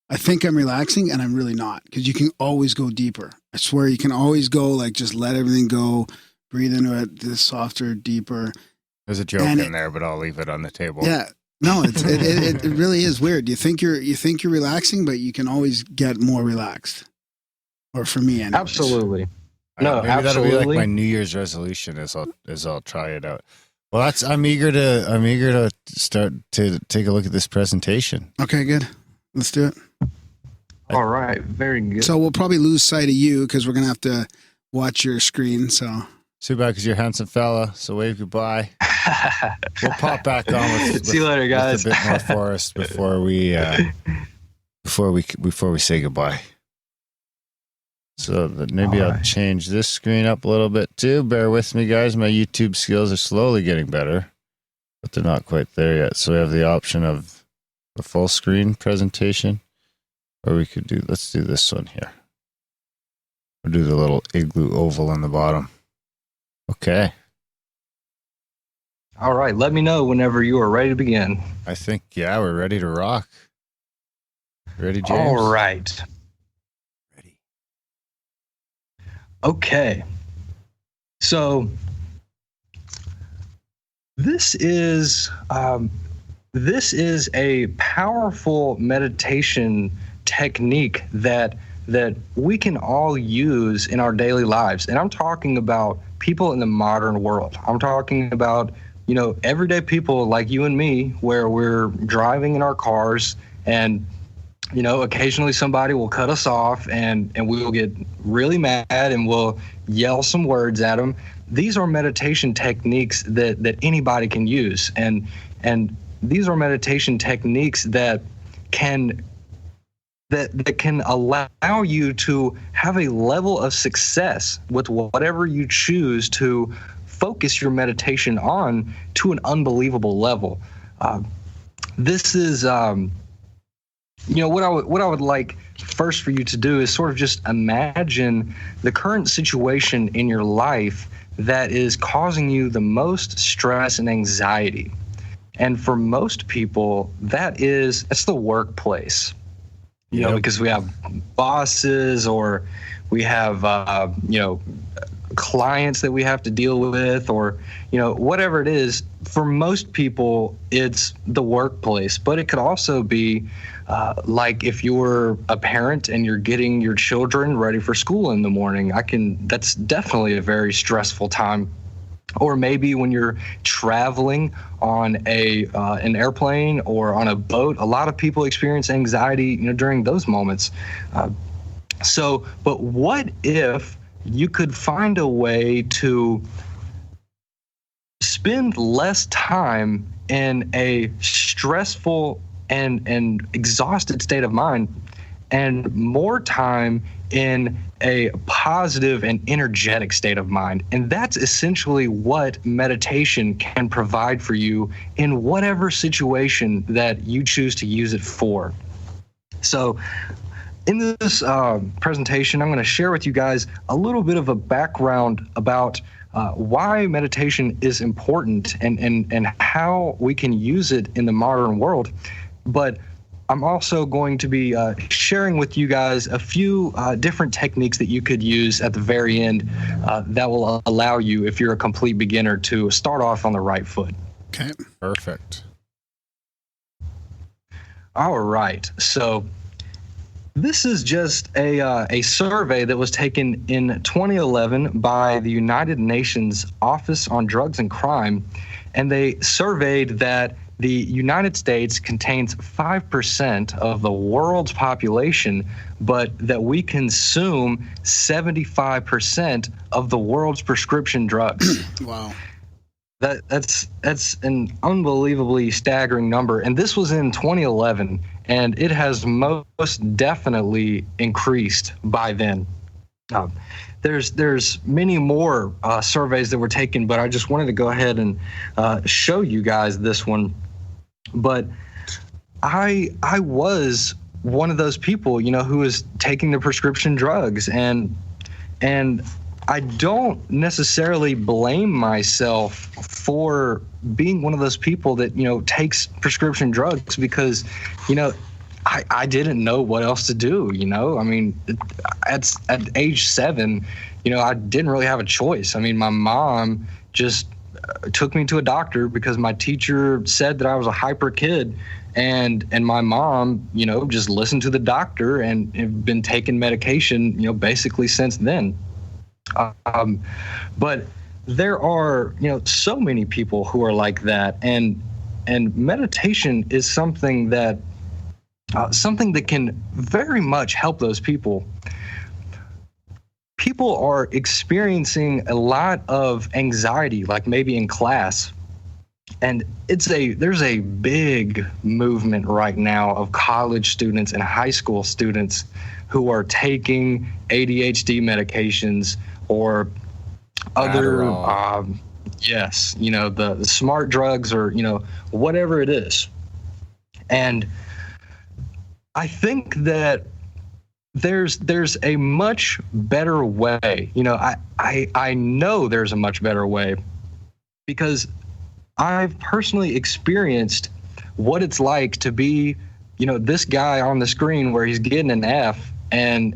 I think I'm relaxing and I'm really not, because you can always go deeper. I swear you can always go, like, just let everything go. Breathe into it, this softer, deeper. There's a joke in there, but I'll leave it on the table. Yeah, no, it really is weird. You think you're relaxing, but you can always get more relaxed. Or for me, anyways. Absolutely. No, maybe absolutely. That'll be like my New Year's resolution is I'll try it out. Well, I'm eager to start to take a look at this presentation. Okay, good. Let's do it. All right, very good. So we'll probably lose sight of you because we're gonna have to watch your screen. So. Too bad, because you're a handsome fella. So wave goodbye. We'll pop back on with see you later, guys. With a bit more Forrest before we say goodbye. So that maybe I'll change this screen up a little bit too. Bear with me, guys. My YouTube skills are slowly getting better, but they're not quite there yet. So we have the option of a full screen presentation, or we could let's do this one here. We'll do the little igloo oval on the bottom. Okay. All right. Let me know whenever you are ready to begin. I think, yeah, we're ready to rock. Ready, James? All right. Ready. Okay. So this is a powerful meditation technique that we can all use in our daily lives. And I'm talking about people in the modern world. I'm talking about, you know, everyday people like you and me, where we're driving in our cars and, you know, occasionally somebody will cut us off and we will get really mad and we'll yell some words at them. These are meditation techniques that anybody can use. And these are meditation techniques that can allow you to have a level of success with whatever you choose to focus your meditation on to an unbelievable level. This is, what I would like first for you to do is sort of just imagine the current situation in your life that is causing you the most stress and anxiety. And for most people, it's the workplace, because we have bosses or we have, clients that we have to deal with, or, whatever it is. For most people, it's the workplace, but it could also be like if you're a parent and you're getting your children ready for school in the morning. That's definitely a very stressful time. Or maybe when you're traveling on an airplane or on a boat, a lot of people experience anxiety, during those moments. But what if you could find a way to spend less time in a stressful and exhausted state of mind and more time in a positive and energetic state of mind? And that's essentially what meditation can provide for you in whatever situation that you choose to use it for. So in this presentation, I'm going to share with you guys a little bit of a background about why meditation is important and how we can use it in the modern world. But I'm also going to be sharing with you guys a few different techniques that you could use at the very end that will allow you, if you're a complete beginner, to start off on the right foot. Okay. Perfect. All right. So this is just a survey that was taken in 2011 by the United Nations Office on Drugs and Crime, and they surveyed that the United States contains 5% of the world's population, but that we consume 75% of the world's prescription drugs. Wow. That's an unbelievably staggering number, and this was in 2011, and it has most definitely increased by then. There's many more surveys that were taken, but I just wanted to go ahead and show you guys this one. But I was one of those people, who was taking the prescription drugs, and I don't necessarily blame myself for being one of those people that, takes prescription drugs because, I didn't know what else to do, I mean, at age 7, I didn't really have a choice. I mean, my mom just took me to a doctor because my teacher said that I was a hyper kid, and my mom, just listened to the doctor and have been taking medication, basically since then. But there are, so many people who are like that, and meditation is something that can very much help those people. People are experiencing a lot of anxiety, like maybe in class, and there's a big movement right now of college students and high school students who are taking ADHD medications or other, the smart drugs, or, whatever it is. And I think that there's a much better way. I know there's a much better way because I've personally experienced what it's like to be, this guy on the screen where he's getting an F and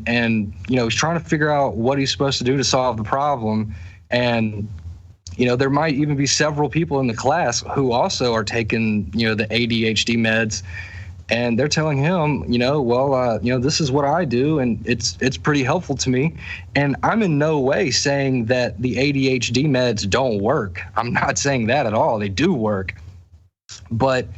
he's trying to figure out what he's supposed to do to solve the problem. And, there might even be several people in the class who also are taking, the ADHD meds. And they're telling him, this is what I do, and it's pretty helpful to me. And I'm in no way saying that the ADHD meds don't work. I'm not saying that at all. They do work. But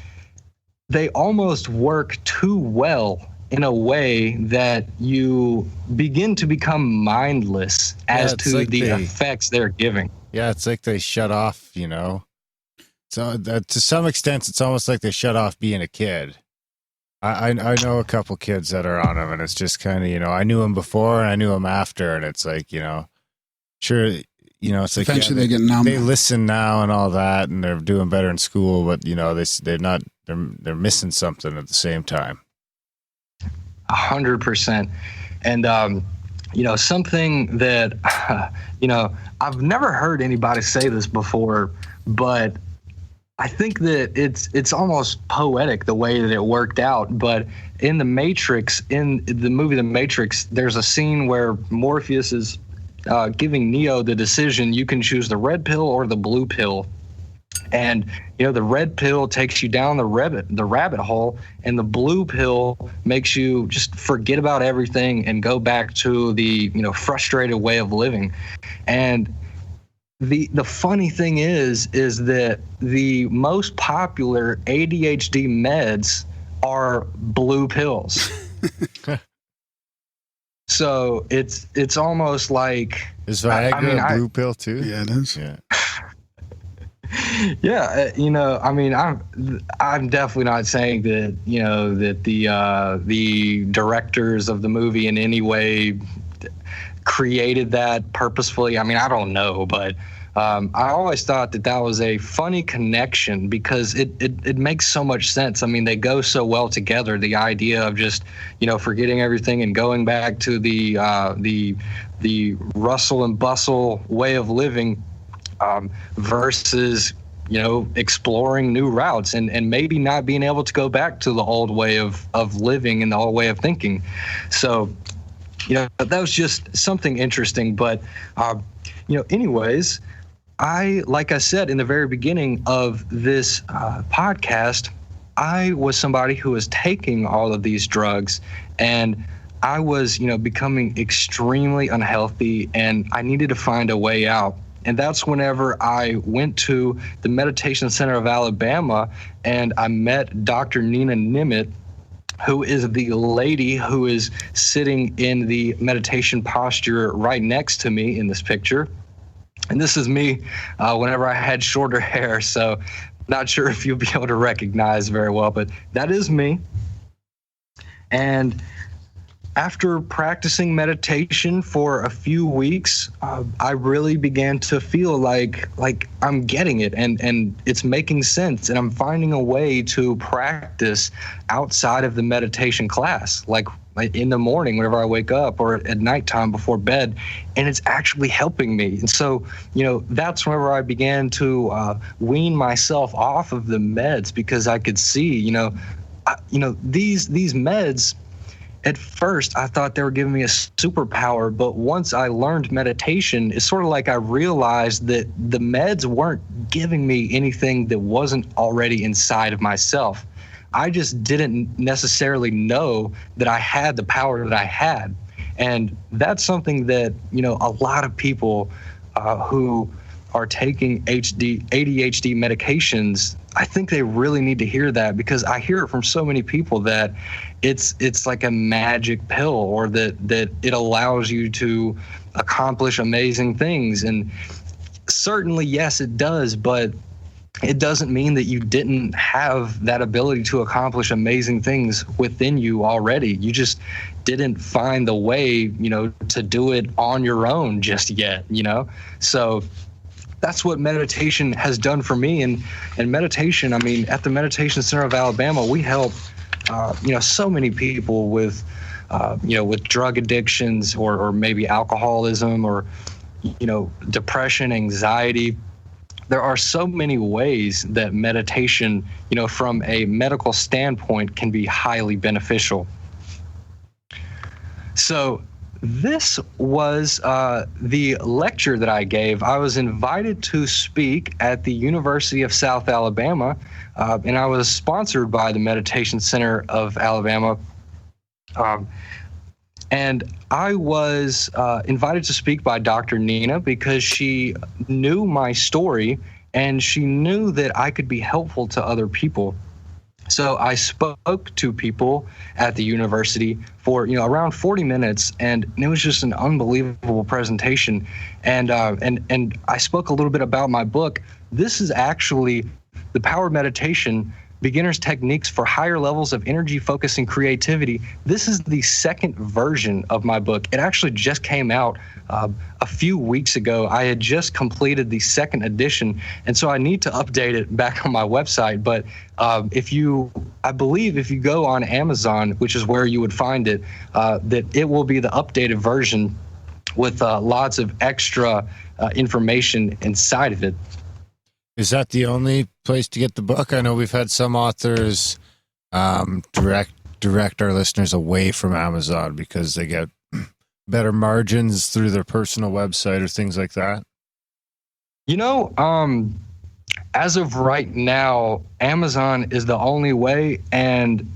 they almost work too well in a way that you begin to become mindless as to the effects they're giving. Yeah, it's like they shut off, So to some extent, it's almost like they shut off being a kid. I know a couple kids that are on them, and it's just kind of, I knew them before and I knew them after, and it's like, sure, it's like Eventually they get numb. They listen now and all that, and they're doing better in school, but they're missing something at the same time. 100%. And something that I've never heard anybody say this before, but I think that it's almost poetic the way that it worked out. But in the movie The Matrix, there's a scene where Morpheus is giving Neo the decision: you can choose the red pill or the blue pill. And the red pill takes you down the rabbit hole, and the blue pill makes you just forget about everything and go back to the frustrated way of living. And the funny thing is that the most popular ADHD meds are blue pills. So it's almost like, is Viagra a blue pill too? Yeah, it is. Yeah. Yeah, I'm definitely not saying that that the directors of the movie in any way created that purposefully. I don't know, but I always thought that was a funny connection because it makes so much sense. They go so well together. The idea of just forgetting everything and going back to the rustle and bustle way of living. Versus exploring new routes and maybe not being able to go back to the old way of living and the old way of thinking. So that was just something interesting. But anyways, like I said in the very beginning of this podcast, I was somebody who was taking all of these drugs, and I was becoming extremely unhealthy, and I needed to find a way out. And that's whenever I went to the Meditation Center of Alabama, and I met Dr. Nina Nimitz, who is the lady who is sitting in the meditation posture right next to me in this picture. And this is me whenever I had shorter hair, so not sure if you'll be able to recognize very well, but that is me. And after practicing meditation for a few weeks, I really began to feel like I'm getting it and it's making sense, and I'm finding a way to practice outside of the meditation class, like in the morning whenever I wake up or at nighttime before bed, and it's actually helping me. And so, that's whenever I began to wean myself off of the meds, because I could see, these meds. At first, I thought they were giving me a superpower, but once I learned meditation, it's sort of like I realized that the meds weren't giving me anything that wasn't already inside of myself. I just didn't necessarily know that I had the power that I had. And that's something that, a lot of people who are taking ADHD medications, I think they really need to hear that, because I hear it from so many people that it's like a magic pill, or that it allows you to accomplish amazing things. And certainly, yes, it does, but it doesn't mean that you didn't have that ability to accomplish amazing things within you already. You just didn't find the way, to do it on your own just yet, So that's what meditation has done for me. And meditation, at the Meditation Center of Alabama, we help, so many people with drug addictions or maybe alcoholism or, depression, anxiety. There are so many ways that meditation, from a medical standpoint, can be highly beneficial. So this was the lecture that I gave. I was invited to speak at the University of South Alabama, and I was sponsored by the Meditation Center of Alabama. And I was invited to speak by Dr. Nina because she knew my story and she knew that I could be helpful to other people. So I spoke to people at the university for around 40 minutes, and it was just an unbelievable presentation. And I spoke a little bit about my book. This is actually the Power Meditation Beginner's Techniques for Higher Levels of Energy, Focus, and Creativity. This is the second version of my book. It actually just came out a few weeks ago. I had just completed the second edition, and so I need to update it back on my website. But I believe if you go on Amazon, which is where you would find it, that it will be the updated version with lots of extra information inside of it. Is that the only place to get the book? I know we've had some authors direct our listeners away from Amazon because they get better margins through their personal website or things like that. As of right now, Amazon is the only way, and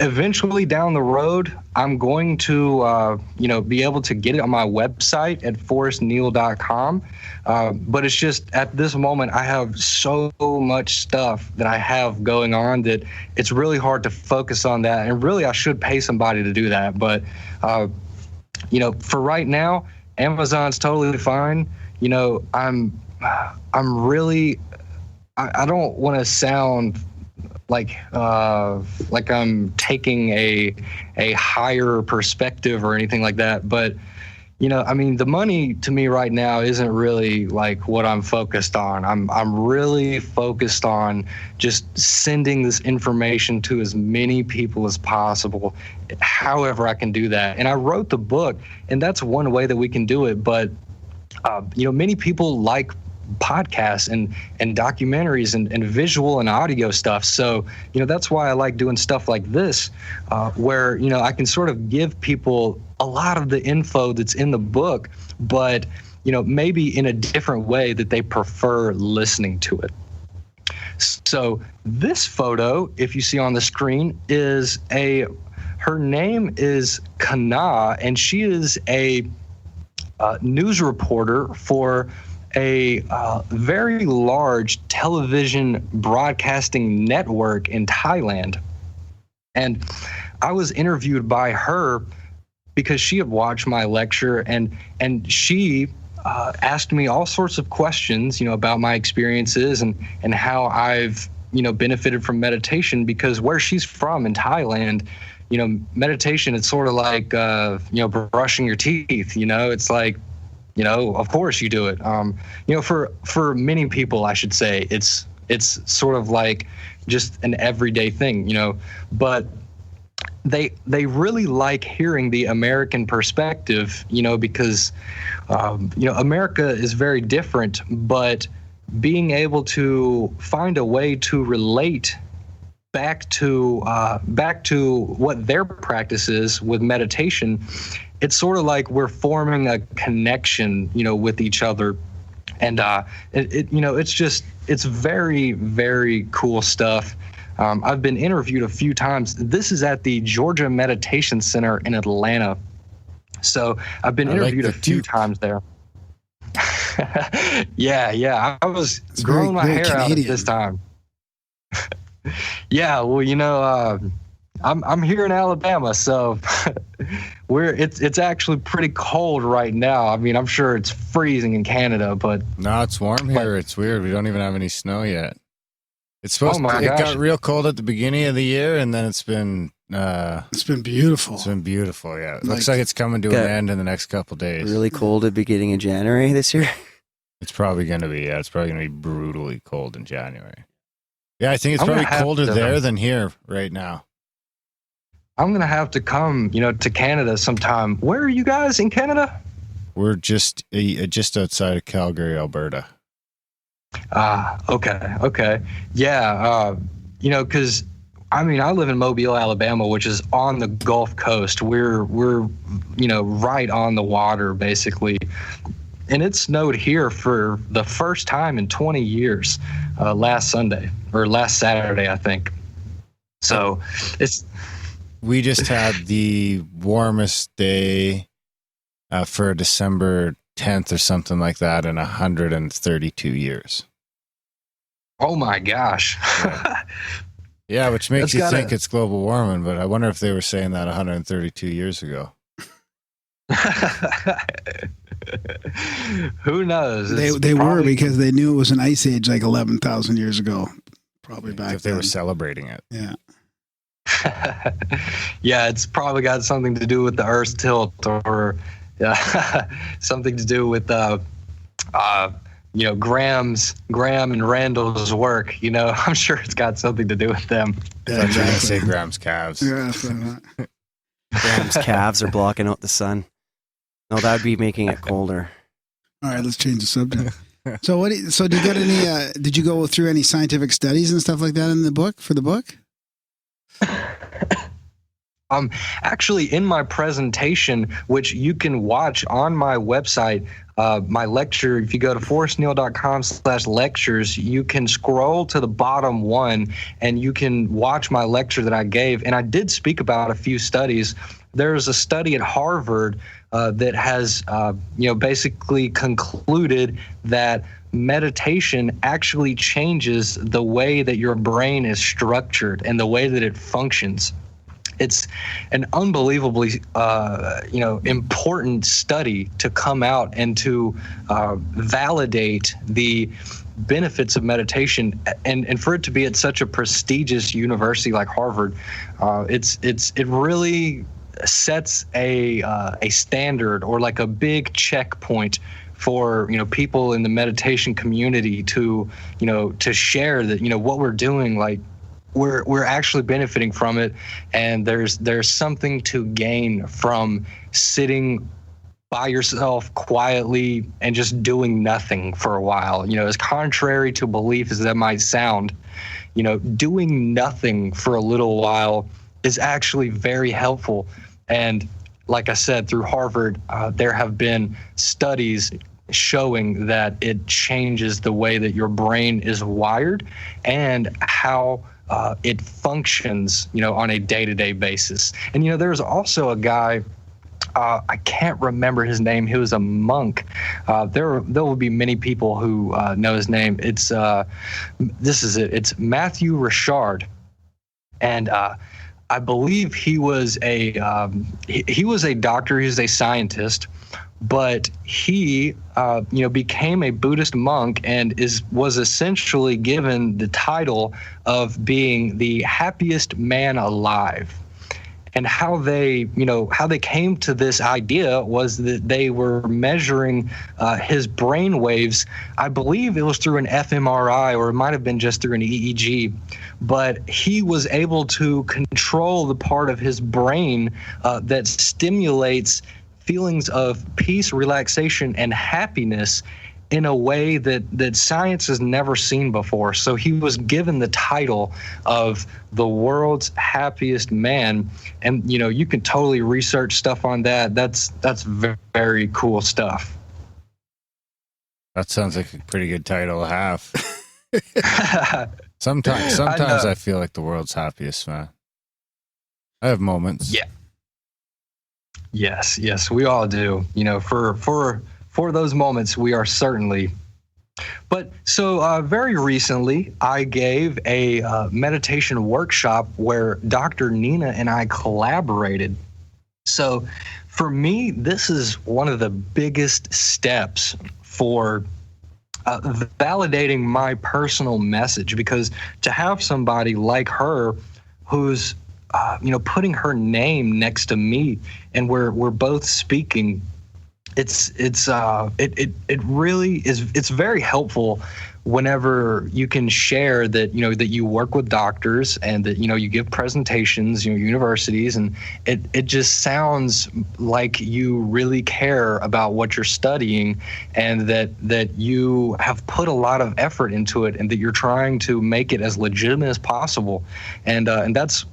eventually down the road, I'm going to be able to get it on my website at forrestneal.com. But it's just at this moment, I have so much stuff that I have going on that it's really hard to focus on that. And really, I should pay somebody to do that. But, for right now, Amazon's totally fine. I'm really, I don't want to sound like I'm taking a higher perspective or anything like that. But, the money to me right now isn't really like what I'm focused on. I'm really focused on just sending this information to as many people as possible, however I can do that. And I wrote the book, and that's one way that we can do it. But, many people like podcasts and documentaries and visual and audio stuff. So, that's why I like doing stuff like this, where, I can sort of give people a lot of the info that's in the book, but, maybe in a different way that they prefer listening to it. So this photo, if you see on the screen, is her name is Kana, and she is a news reporter for a very large television broadcasting network in Thailand. And I was interviewed by her because she had watched my lecture, and she asked me all sorts of questions, about my experiences and how I've, benefited from meditation, because where she's from in Thailand, meditation, it's sort of like, brushing your teeth, it's like, of course you do it. For many people, I should say, it's sort of like just an everyday thing, but they really like hearing the American perspective, because, America is very different, but being able to find a way to relate back to what their practice is with meditation, it's sort of like we're forming a connection, with each other. And it's very, very cool stuff. I've been interviewed a few times. This is at the Georgia Meditation Center in Atlanta. So I've been interviewed a few times there. Yeah. I was growing my hair out at this time. Yeah, well, I'm here in Alabama, so it's actually pretty cold right now. I mean, I'm sure it's freezing in Canada, but no, it's warm here. It's weird. We don't even have any snow yet. It's supposed to. It got real cold at the beginning of the year, and then it's been beautiful. It's been beautiful. Yeah, it looks like it's coming to an end in the next couple days. Really cold at the beginning of January this year. It's probably going to be. Yeah, it's probably going to be brutally cold in January. Yeah, I think it's probably colder there than here right now. I'm going to have to come, to Canada sometime. Where are you guys in Canada? We're just outside of Calgary, Alberta. Okay. Yeah, because I live in Mobile, Alabama, which is on the Gulf Coast. We're right on the water, basically. And it snowed here for the first time in 20 years last Saturday, I think. So we just had the warmest day for December 10th or something like that in 132 years. Oh my gosh. Yeah, which makes you think it's global warming, but I wonder if they were saying that 132 years ago. Who knows? They were, because they knew it was an ice age like 11,000 years ago. Probably back if they then. were celebrating it. Yeah. Yeah, it's probably got something to do with the Earth tilt, or something to do with Graham and Randall's work. I'm sure it's got something to do with them. I thought you were going to say Graham's calves. Yeah, that's what I thought. Graham's calves are blocking out the sun. No, that'd be making it colder. All right, let's change the subject. So do you get any? Did you go through any scientific studies and stuff like that in the book for the book? Actually, in my presentation, which you can watch on my website, my lecture, if you go to forrestneal.com/lectures, you can scroll to the bottom one and you can watch my lecture that I gave. And I did speak about a few studies. There's a study at Harvard that has, basically concluded that meditation actually changes the way that your brain is structured and the way that it functions. It's an unbelievably, important study to come out and to validate the benefits of meditation, and for it to be at such a prestigious university like Harvard, it really sets a standard, or like a big checkpoint for people in the meditation community to share that what we're doing, like we're actually benefiting from it, and there's something to gain from sitting by yourself quietly and just doing nothing for a while. As contrary to belief as that might sound, doing nothing for a little while is actually very helpful. And like I said, through Harvard, there have been studies showing that it changes the way that your brain is wired and how it functions, on a day-to-day basis. And, there's also a guy, I can't remember his name. He was a monk. There will be many people who know his name. It's this is it. It's Matthew Richard, and I believe he was a doctor. He was a scientist, but he became a Buddhist monk and was essentially given the title of being the happiest man alive. And how they came to this idea was that they were measuring his brain waves. I believe it was through an fMRI, or it might have been just through an EEG. But he was able to control the part of his brain that stimulates feelings of peace, relaxation, and happiness in a way that science has never seen before. So he was given the title of the world's happiest man. And, you can totally research stuff on that. That's very, very cool stuff. That sounds like a pretty good title to have. Sometimes I feel like the world's happiest man. I have moments. Yeah. Yes, we all do. For those moments, we are certainly. But so very recently, I gave a meditation workshop where Dr. Nina and I collaborated. So for me, this is one of the biggest steps for validating my personal message, because to have somebody like her who's putting her name next to me and we're both speaking, it really is. It's very helpful whenever you can share that that you work with doctors and that you give presentations, universities, and it just sounds like you really care about what you're studying, and that you have put a lot of effort into it, and that you're trying to make it as legitimate as possible, and that's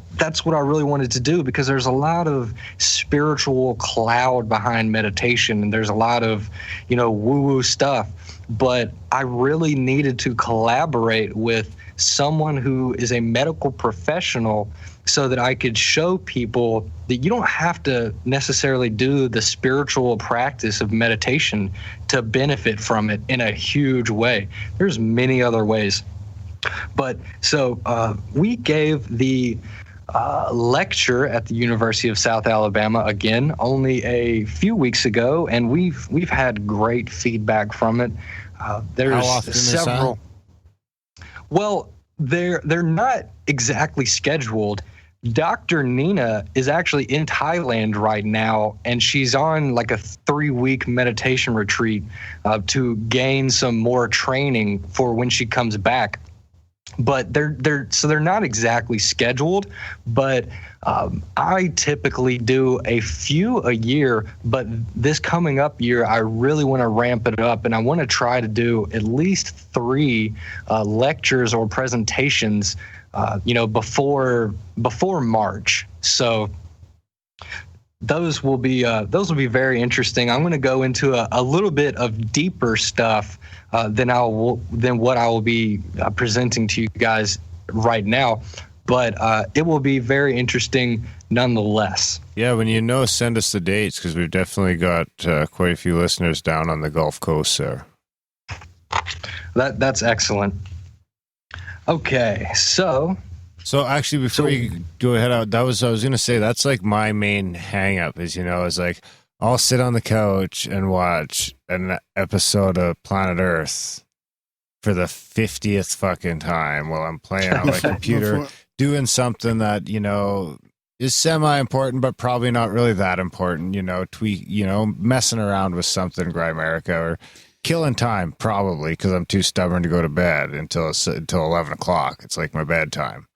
what I really wanted to do, because there's a lot of spiritual cloud behind meditation, and there's a lot of, woo-woo stuff. But I really needed to collaborate with someone who is a medical professional so that I could show people that you don't have to necessarily do the spiritual practice of meditation to benefit from it in a huge way. There's many other ways. But so we gave the lecture at the University of South Alabama again only a few weeks ago, and we've had great feedback from it. There's How often several. is that? Well, they're not exactly scheduled. Dr. Nina is actually in Thailand right now, and she's on like a 3-week meditation retreat to gain some more training for when she comes back. But they're not exactly scheduled, but I typically do a few a year, but this coming up year, I really want to ramp it up, and I want to try to do at least 3 lectures or presentations, before March. So those will be very interesting. I'm going to go into a little bit of deeper stuff than what I will be presenting to you guys right now, but it will be very interesting nonetheless. Yeah, when send us the dates, because we've definitely got quite a few listeners down on the Gulf Coast there. That's excellent. Okay, so actually, before you go ahead, I was going to say, that's like my main hang up is like, I'll sit on the couch and watch an episode of Planet Earth for the 50th fucking time while I'm playing on my computer, doing something that, is semi-important, but probably not really that important, messing around with something, Grimerica, or killing time, probably, because I'm too stubborn to go to bed until 11 o'clock. It's like my bedtime,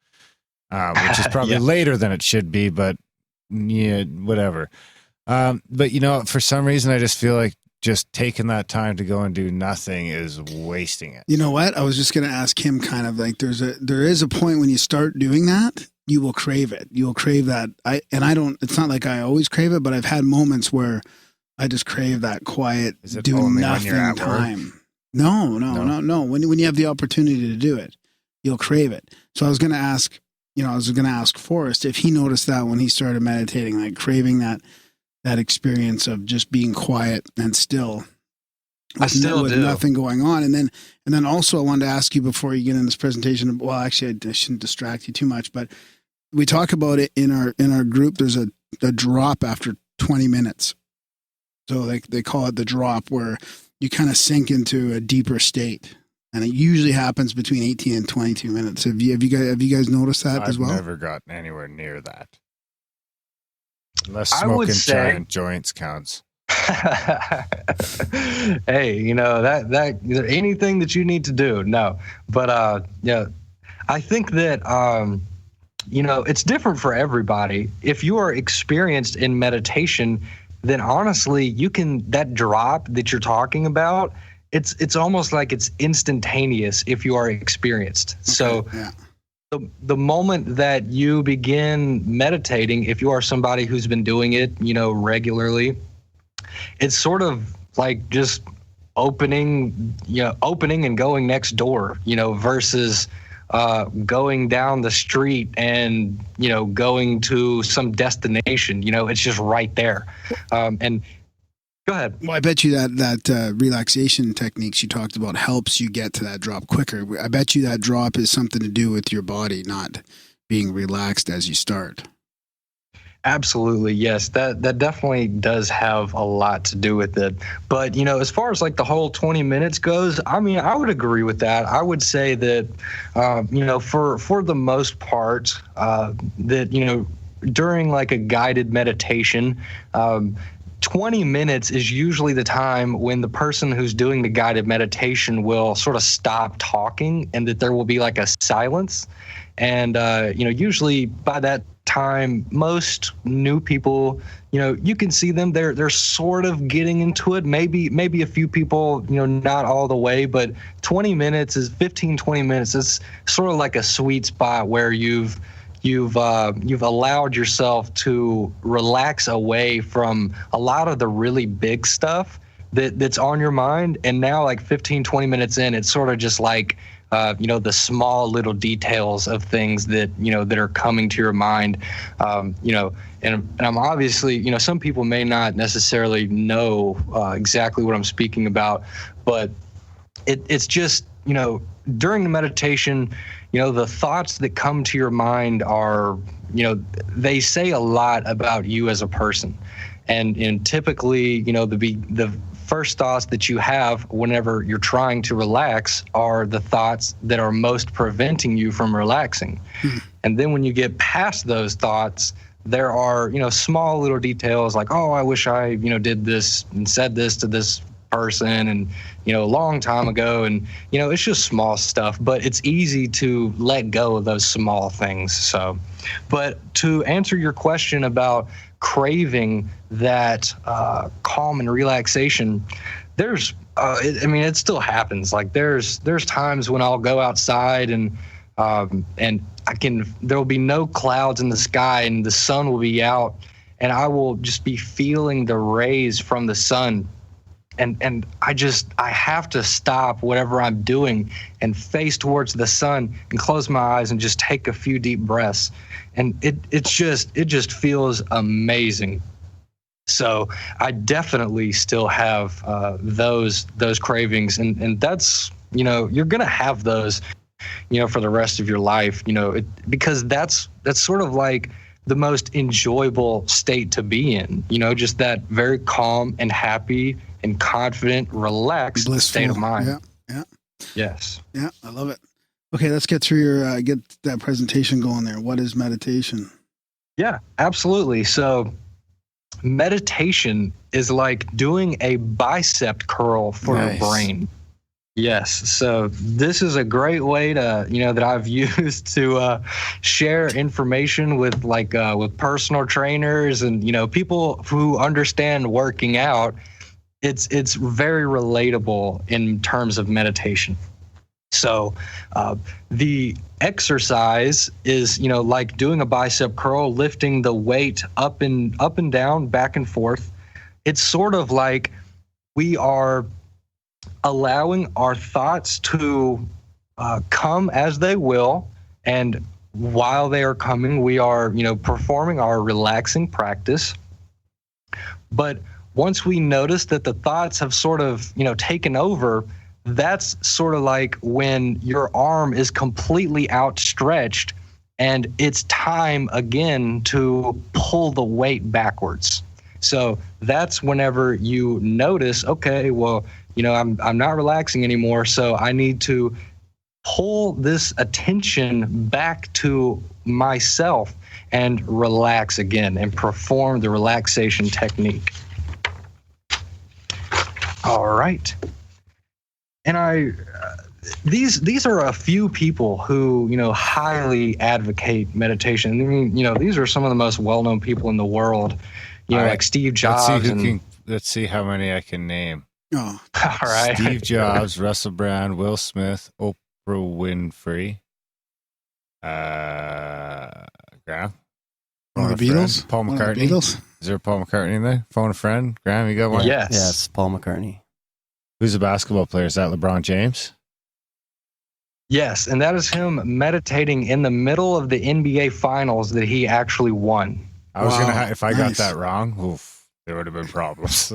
which is probably later than it should be, but yeah, whatever. But for some reason, I just feel like just taking that time to go and do nothing is wasting it. You know what? I was just going to ask him, kind of like, there is a point when you start doing that, you will crave it. You will crave that. It's not like I always crave it, but I've had moments where I just crave that quiet, do nothing time. No. When you have the opportunity to do it, you'll crave it. So I was going to ask, Forrest if he noticed that when he started meditating, like craving that experience of just being quiet and still. I still with do. Nothing going on. And then also I wanted to ask you before you get in this presentation, well, actually I shouldn't distract you too much, but we talk about it in our group. There's a drop after 20 minutes. So they call it the drop, where you kind of sink into a deeper state. And it usually happens between 18 and 22 minutes. Have you guys noticed that as well? I've never gotten anywhere near that. Unless smoking giant joints counts. Hey, that anything that you need to do. No, but I think that it's different for everybody. If you are experienced in meditation, then honestly, that drop that you're talking about, it's almost like it's instantaneous if you are experienced. Okay, so yeah. The moment that you begin meditating, if you are somebody who's been doing it, regularly, it's sort of like just opening and going next door, versus going down the street and, going to some destination, it's just right there. And go ahead. Well, I bet you that relaxation techniques you talked about helps you get to that drop quicker. I bet you that drop is something to do with your body not being relaxed as you start. Absolutely, yes. That definitely does have a lot to do with it. But, as far as like the whole 20 minutes goes, I mean, I would agree with that. I would say that, for the most part, that, during like a guided meditation, 20 minutes is usually the time when the person who's doing the guided meditation will sort of stop talking, and that there will be like a silence. And, usually by that time, most new people, you can see them, they're sort of getting into it. Maybe a few people, not all the way, but 20 minutes is 20 minutes is sort of like a sweet spot where you've allowed yourself to relax away from a lot of the really big stuff that's on your mind. And now, like 20 minutes in, it's sort of just like, the small little details of things that, that are coming to your mind, and I'm obviously, some people may not necessarily know exactly what I'm speaking about, but it's just, during the meditation, the thoughts that come to your mind are, they say a lot about you as a person. And typically, the first thoughts that you have whenever you're trying to relax are the thoughts that are most preventing you from relaxing. And then when you get past those thoughts, there are, small little details like, oh, I wish I, did this and said this to this person and, a long time ago. And, it's just small stuff, but it's easy to let go of those small things. So, but to answer your question about craving that calm and relaxation, there's, it still happens. Like there's times when I'll go outside and there will be no clouds in the sky and the sun will be out and I will just be feeling the rays from the sun. And I have to stop whatever I'm doing and face towards the sun and close my eyes and just take a few deep breaths. And it just feels amazing. So I definitely still have those cravings, and that's, you're gonna have those, for the rest of your life, because that's sort of like the most enjoyable state to be in, just that very calm and happy and confident, relaxed Blissful state of mind. Yeah. Yes. Yeah, I love it. Okay, let's get through your get that presentation going there. What is meditation? Yeah, absolutely. So meditation is like doing a bicep curl for your brain. Yes. So this is a great way to, that I've used to share information with with personal trainers and, people who understand working out. It's very relatable in terms of meditation. So the exercise is, like doing a bicep curl, lifting the weight up and down, back and forth. It's sort of like we are allowing our thoughts to come as they will. And while they are coming, we are, performing our relaxing practice. But once we notice that the thoughts have sort of, taken over, that's sort of like when your arm is completely outstretched and it's time again to pull the weight backwards. So that's whenever you notice, okay, well, I'm not relaxing anymore, so I need to pull this attention back to myself and relax again and perform the relaxation technique. All right. And these are a few people who, highly advocate meditation. I mean, these are some of the most well-known people in the world, like Steve Jobs. Let's see how many I can name. Oh, all right. Steve Jobs, Russell Brand, Will Smith, Oprah Winfrey, Graham. One of the Beatles? Paul McCartney. Is there a Paul McCartney in there? Phone a friend. Graham, you got one? Yes, Paul McCartney. Who's a basketball player? Is that LeBron James? Yes, and that is him meditating in the middle of the NBA Finals that he actually won. I was gonna. If I got that wrong, there would have been problems.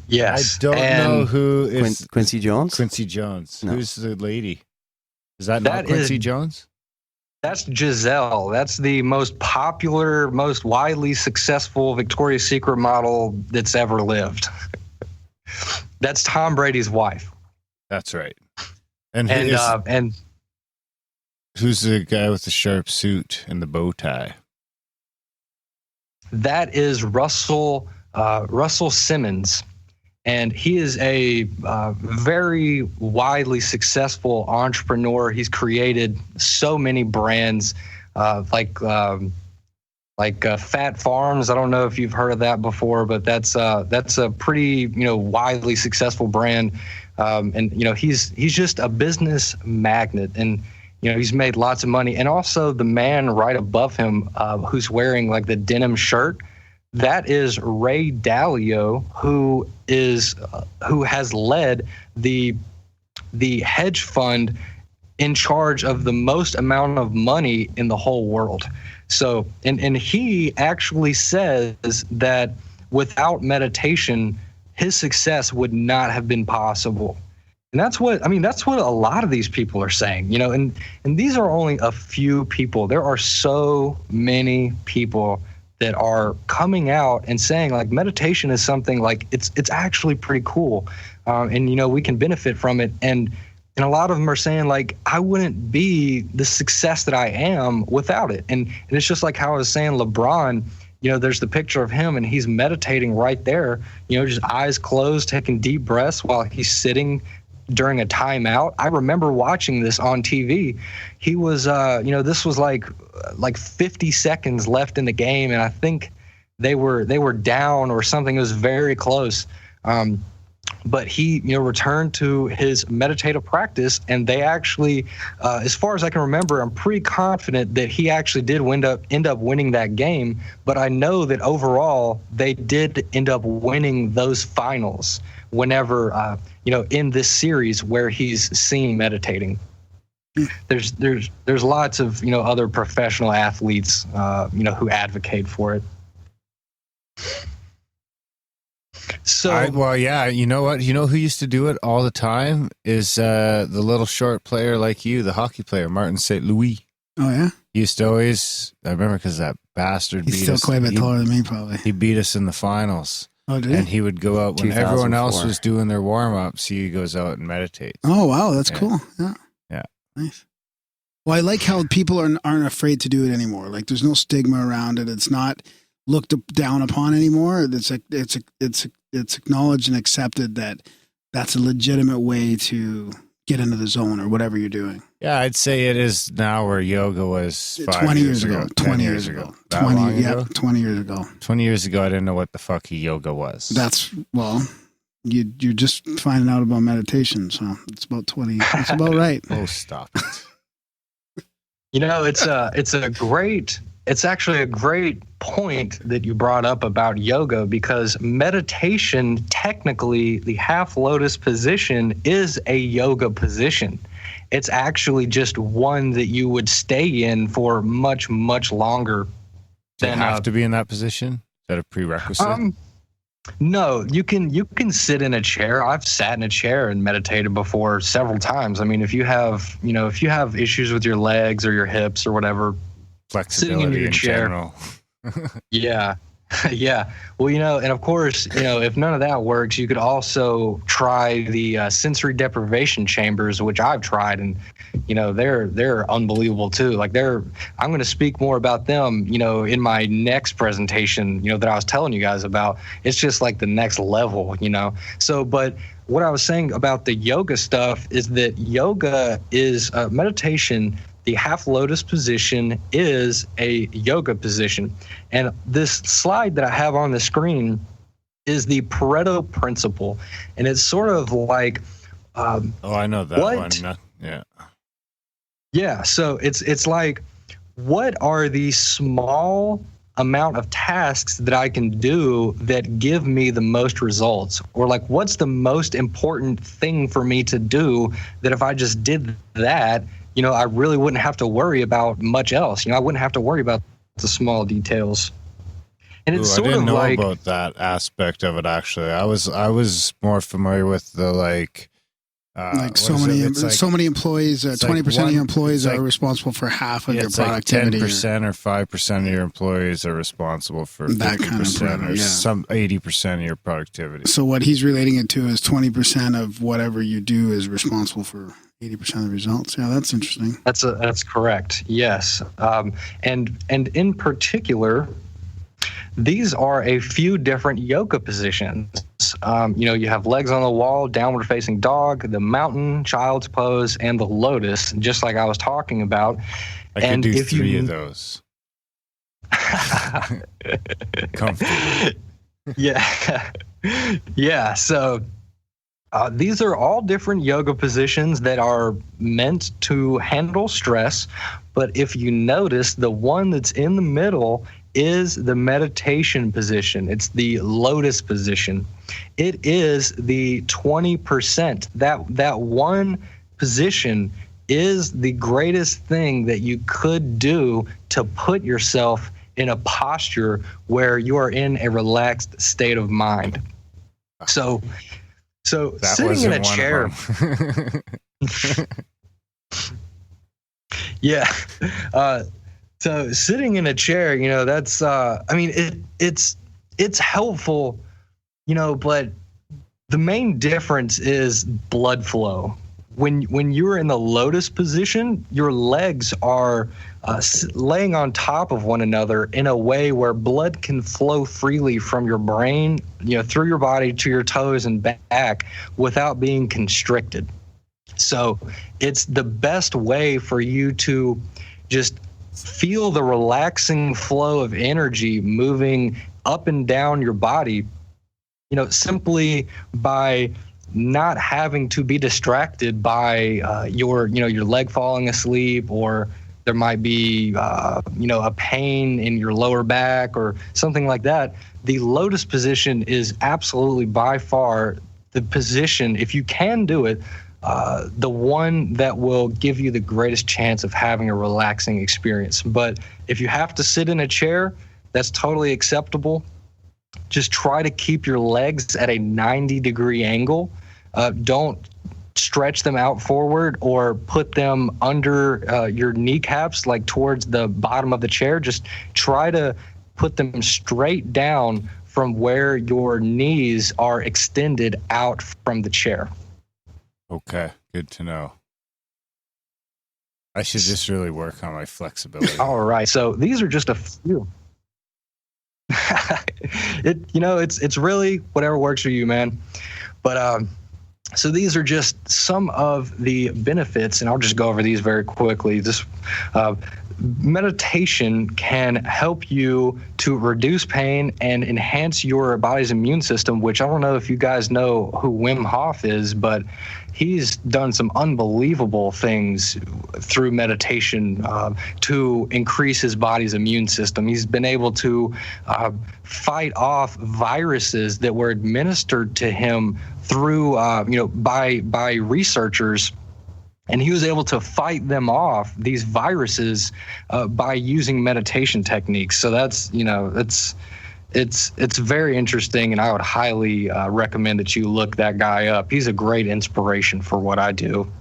Yes, I don't know who is Quincy Jones. Quincy Jones. No. Who's the lady? Is that not Quincy Jones? That's Giselle. That's the most popular, most widely successful Victoria's Secret model that's ever lived. That's Tom Brady's wife. That's right. And who's the guy with the sharp suit and the bow tie? That is Russell Simmons, and he is a very widely successful entrepreneur. He's created so many brands, like Fat Farms. I don't know if you've heard of that before, but that's a pretty widely successful brand. And he's just a business magnet, and he's made lots of money. And also the man right above him, who's wearing like the denim shirt, that is Ray Dalio, who has led the hedge fund in charge of the most amount of money in the whole world. So, and he actually says that without meditation, his success would not have been possible. And that's what a lot of these people are saying, and these are only a few people. There are so many people that are coming out and saying like meditation is something like it's actually pretty cool, and you know we can benefit from it. And a lot of them are saying like I wouldn't be the success that I am without it. And it's just like how I was saying, LeBron. You know, there's the picture of him and he's meditating right there. You know, just eyes closed, taking deep breaths while he's sitting during a timeout. I remember watching this on TV. He was, you know, this was like 50 seconds left in the game, and I think they were down or something. It was very close. But he, you know, returned to his meditative practice, and they actually, as far as I can remember, I'm pretty confident that he actually did end up winning that game. But I know that overall they did end up winning those finals whenever, you know, in this series where he's seen meditating. There's lots of, you know, other professional athletes, you know, who advocate for it. So well, yeah, you know what? You know who used to do it all the time is the little short player like you, the hockey player, Martin St. Louis. Oh yeah, He used to always. I remember because that bastard he's beat still us. quite a bit taller than me, probably. He beat us in the finals. Oh, did And he? he would go out when everyone else 2004. was doing their warm ups. He goes out and meditates. Oh wow, that's Yeah. cool. Yeah, Yeah. nice. Well, I like how people aren't afraid to do it anymore. Like, there's no stigma around it. It's not looked down upon anymore. It's acknowledged and accepted that that's a legitimate way to get into the zone or whatever you're doing. Yeah, I'd say it is now where yoga was 20 years ago. 10 20 years ago. That long ago? 20 years ago. 20 years ago, I didn't know what the fuck yoga was. That's, well, you're just finding out about meditation. So it's about 20. It's about right. Oh, stop it. you know, it's actually a great point that you brought up about yoga, because meditation, technically, the half lotus position is a yoga position. It's actually just one that you would stay in for much, much longer. Do you have to be in that position? Is that a prerequisite? No, you can sit in a chair. I've sat in a chair and meditated before several times. I mean, if you have issues with your legs or your hips or whatever, Flexibility sitting in your in chair. general. Yeah. Yeah. Well, you know, and of course, you know, if none of that works, you could also try the sensory deprivation chambers, which I've tried, and you know, they're unbelievable too. Like I'm going to speak more about them, you know, in my next presentation, you know, that I was telling you guys about. It's just like the next level, you know. So, but what I was saying about the yoga stuff is that yoga is meditation. The half lotus position is a yoga position. And this slide that I have on the screen is the Pareto principle. And it's sort of like, Oh, I know that what? one. Yeah. Yeah, so it's like, what are the small amount of tasks that I can do that give me the most results? Or like, what's the most important thing for me to do that if I just did that, you know, I really wouldn't have to worry about much else. You know, I wouldn't have to worry about the small details. And it's sort I didn't of know like about that aspect of it. Actually, I was more familiar with the like So many employees, 20% of your employees are responsible for half of your productivity. Like 10% or 5% of your employees are responsible for That kind of 50% product, or yeah. some 80% of your productivity. So what he's relating it to is 20% of whatever you do is responsible for 80% of the results. Yeah, that's interesting. that's correct. Yes, and in particular, these are a few different yoga positions. You know, you have legs on the wall, downward facing dog, the mountain, child's pose, and the lotus, just like I was talking about. I could do three of those. Comfortably. Yeah. Yeah. So these are all different yoga positions that are meant to handle stress. But if you notice, the one that's in the middle is the meditation position. It's the lotus position. It is the 20%. That one position is the greatest thing that you could do to put yourself in a posture where you are in a relaxed state of mind. So That sitting in a wasn't chair. one of them. Yeah. So sitting in a chair, that's it's helpful, but the main difference is blood flow. When you're in the lotus position, your legs are laying on top of one another in a way where blood can flow freely from your brain, through your body to your toes and back without being constricted. So it's the best way for you to just feel the relaxing flow of energy moving up and down your body, simply by not having to be distracted by your leg falling asleep, or there might be a pain in your lower back or something like that. The lotus position is absolutely by far the position, if you can do it, the one that will give you the greatest chance of having a relaxing experience. But if you have to sit in a chair, that's totally acceptable. Just try to keep your legs at a 90-degree angle. Don't stretch them out forward or put them under your kneecaps, like towards the bottom of the chair. Just try to put them straight down from where your knees are extended out from the chair. Okay, good to know. I should just really work on my flexibility. All right, so these are just a few. It's really whatever works for you, man. But so these are just some of the benefits, and I'll just go over these very quickly. Meditation can help you to reduce pain and enhance your body's immune system, which I don't know if you guys know who Wim Hof is, but he's done some unbelievable things through meditation to increase his body's immune system. He's been able to fight off viruses that were administered to him through, by researchers. And he was able to fight them off, these viruses, by using meditation techniques. So that's, it's very interesting, and I would highly recommend that you look that guy up. He's a great inspiration for what I do.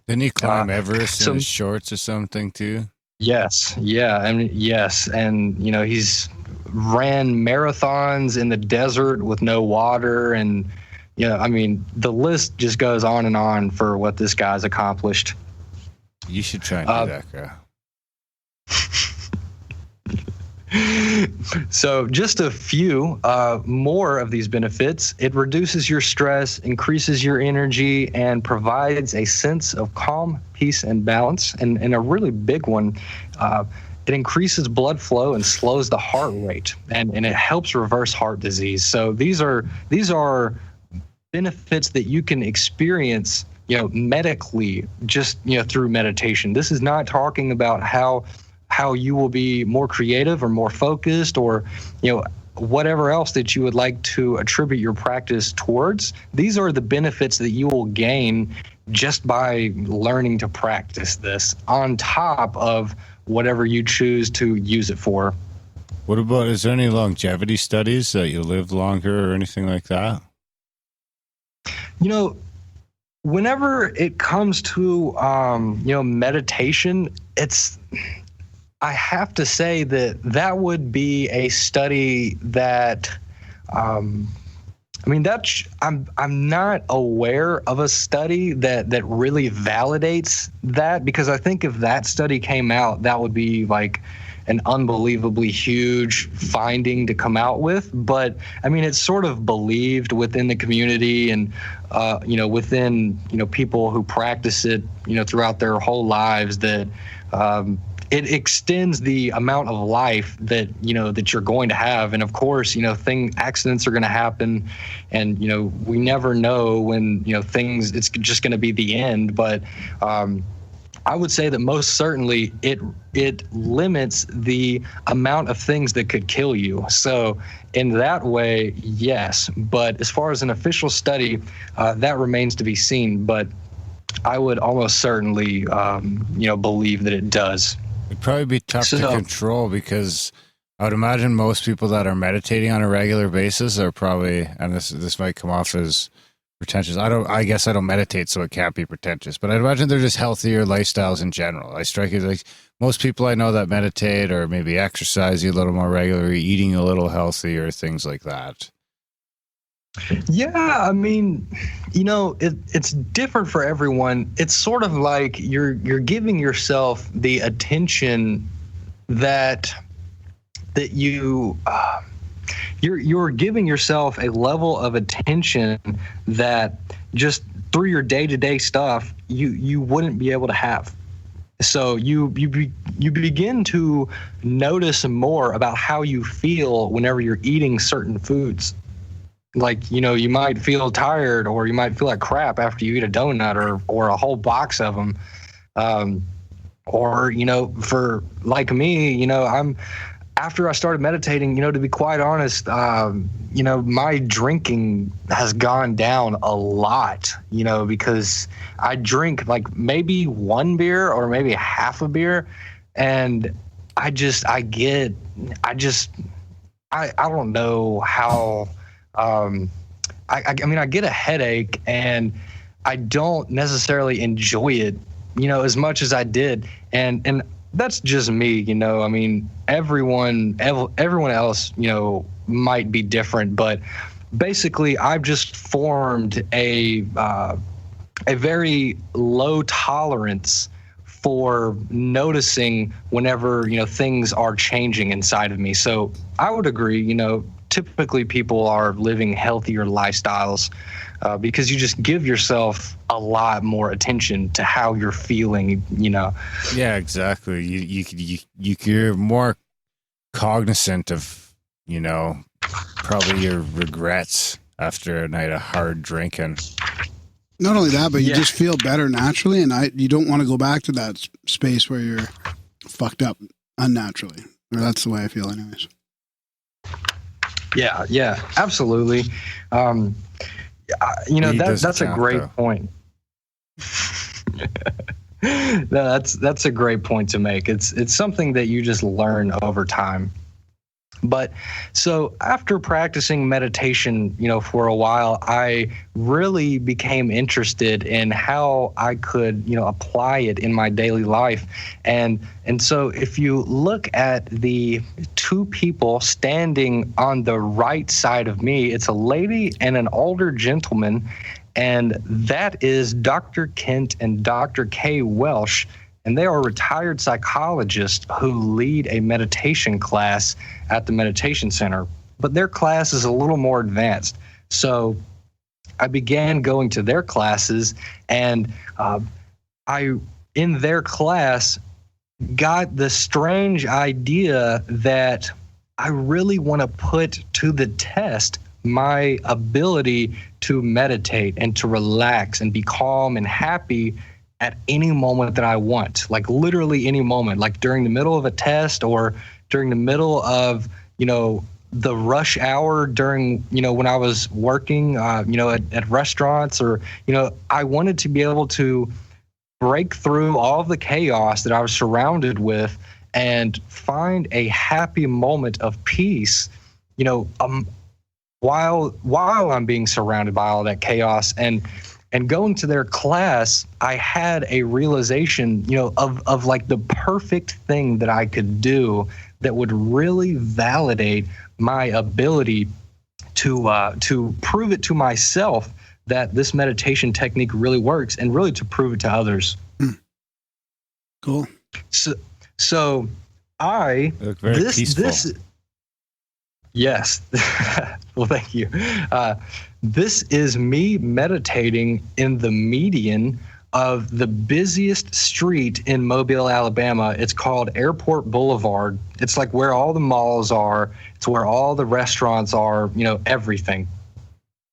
Didn't he climb Everest in his shorts or something too? Yes, yeah, yes, and he's ran marathons in the desert with no water, and the list just goes on and on for what this guy's accomplished. You should try and do that, girl. So just a few more of these benefits. It reduces your stress, increases your energy, and provides a sense of calm, peace, and balance. And a really big one, it increases blood flow and slows the heart rate, and it helps reverse heart disease. So these are benefits that you can experience, medically, just, through meditation. This is not talking about how you will be more creative or more focused or, whatever else that you would like to attribute your practice towards. These are the benefits that you will gain just by learning to practice this on top of whatever you choose to use it for. What about, is there any longevity studies that you live longer or anything like that? Whenever it comes to, meditation, I have to say that would be a study that, I'm not aware of a study that really validates that, because I think if that study came out, that would be like an unbelievably huge finding to come out with. But it's sort of believed within the community and, within, people who practice it, throughout their whole lives, that it extends the amount of life that, that you're going to have. And of course, accidents are going to happen, and, we never know when, it's just going to be the end. But, I would say that most certainly it limits the amount of things that could kill you. So in that way, yes. But as far as an official study, that remains to be seen. But I would almost certainly, believe that it does. It'd probably be tough to control, because I would imagine most people that are meditating on a regular basis are probably, and this might come off as pretentious. I guess I don't meditate, so it can't be pretentious, but I'd imagine they're just healthier lifestyles in general. I strike it like most people I know that meditate or maybe exercise a little more regularly, eating a little healthier, things like that. Yeah, I mean, it's different for everyone. It's sort of like you're giving yourself the attention that you're giving yourself a level of attention that just through your day-to-day stuff you wouldn't be able to have. So you begin to notice more about how you feel whenever you're eating certain foods. Like, you might feel tired, or you might feel like crap after you eat a donut or a whole box of them. Or, for like me, after I started meditating, to be quite honest, my drinking has gone down a lot, because I drink like maybe one beer or maybe half a beer. And I don't know how, I mean, I get a headache and I don't necessarily enjoy it, as much as I did. And that's just me, I mean, everyone else, might be different, but basically I've just formed a very low tolerance for noticing whenever, things are changing inside of me. So I would agree, typically people are living healthier lifestyles because you just give yourself a lot more attention to how you're feeling, Yeah, exactly. You're more cognizant of, probably your regrets after a night of hard drinking. Not only that, but you just feel better naturally, and you don't want to go back to that space where you're fucked up unnaturally. Or that's the way I feel anyways. Yeah, absolutely. That's a great point. No, that's a great point to make. It's something that you just learn over time. But so after practicing meditation, for a while, I really became interested in how I could, apply it in my daily life. And so if you look at the two people standing on the right side of me, it's a lady and an older gentleman. And that is Dr. Kent and Dr. Kay Welsh. And they are retired psychologists who lead a meditation class at the meditation center. But their class is a little more advanced. So I began going to their classes, and in their class, got the strange idea that I really want to put to the test my ability to meditate and to relax and be calm and happy at any moment that I want, like literally any moment, like during the middle of a test or during the middle of, the rush hour during, when I was working, at restaurants, or, I wanted to be able to break through all of the chaos that I was surrounded with and find a happy moment of peace, while I'm being surrounded by all that chaos. And going to their class, I had a realization, of like the perfect thing that I could do that would really validate my ability to prove it to myself that this meditation technique really works, and really to prove it to others. Cool. So I You look very peaceful. Yes. Well, thank you. This is me meditating in the median of the busiest street in Mobile, Alabama. It's called Airport Boulevard. It's like where all the malls are. It's where all the restaurants are, everything.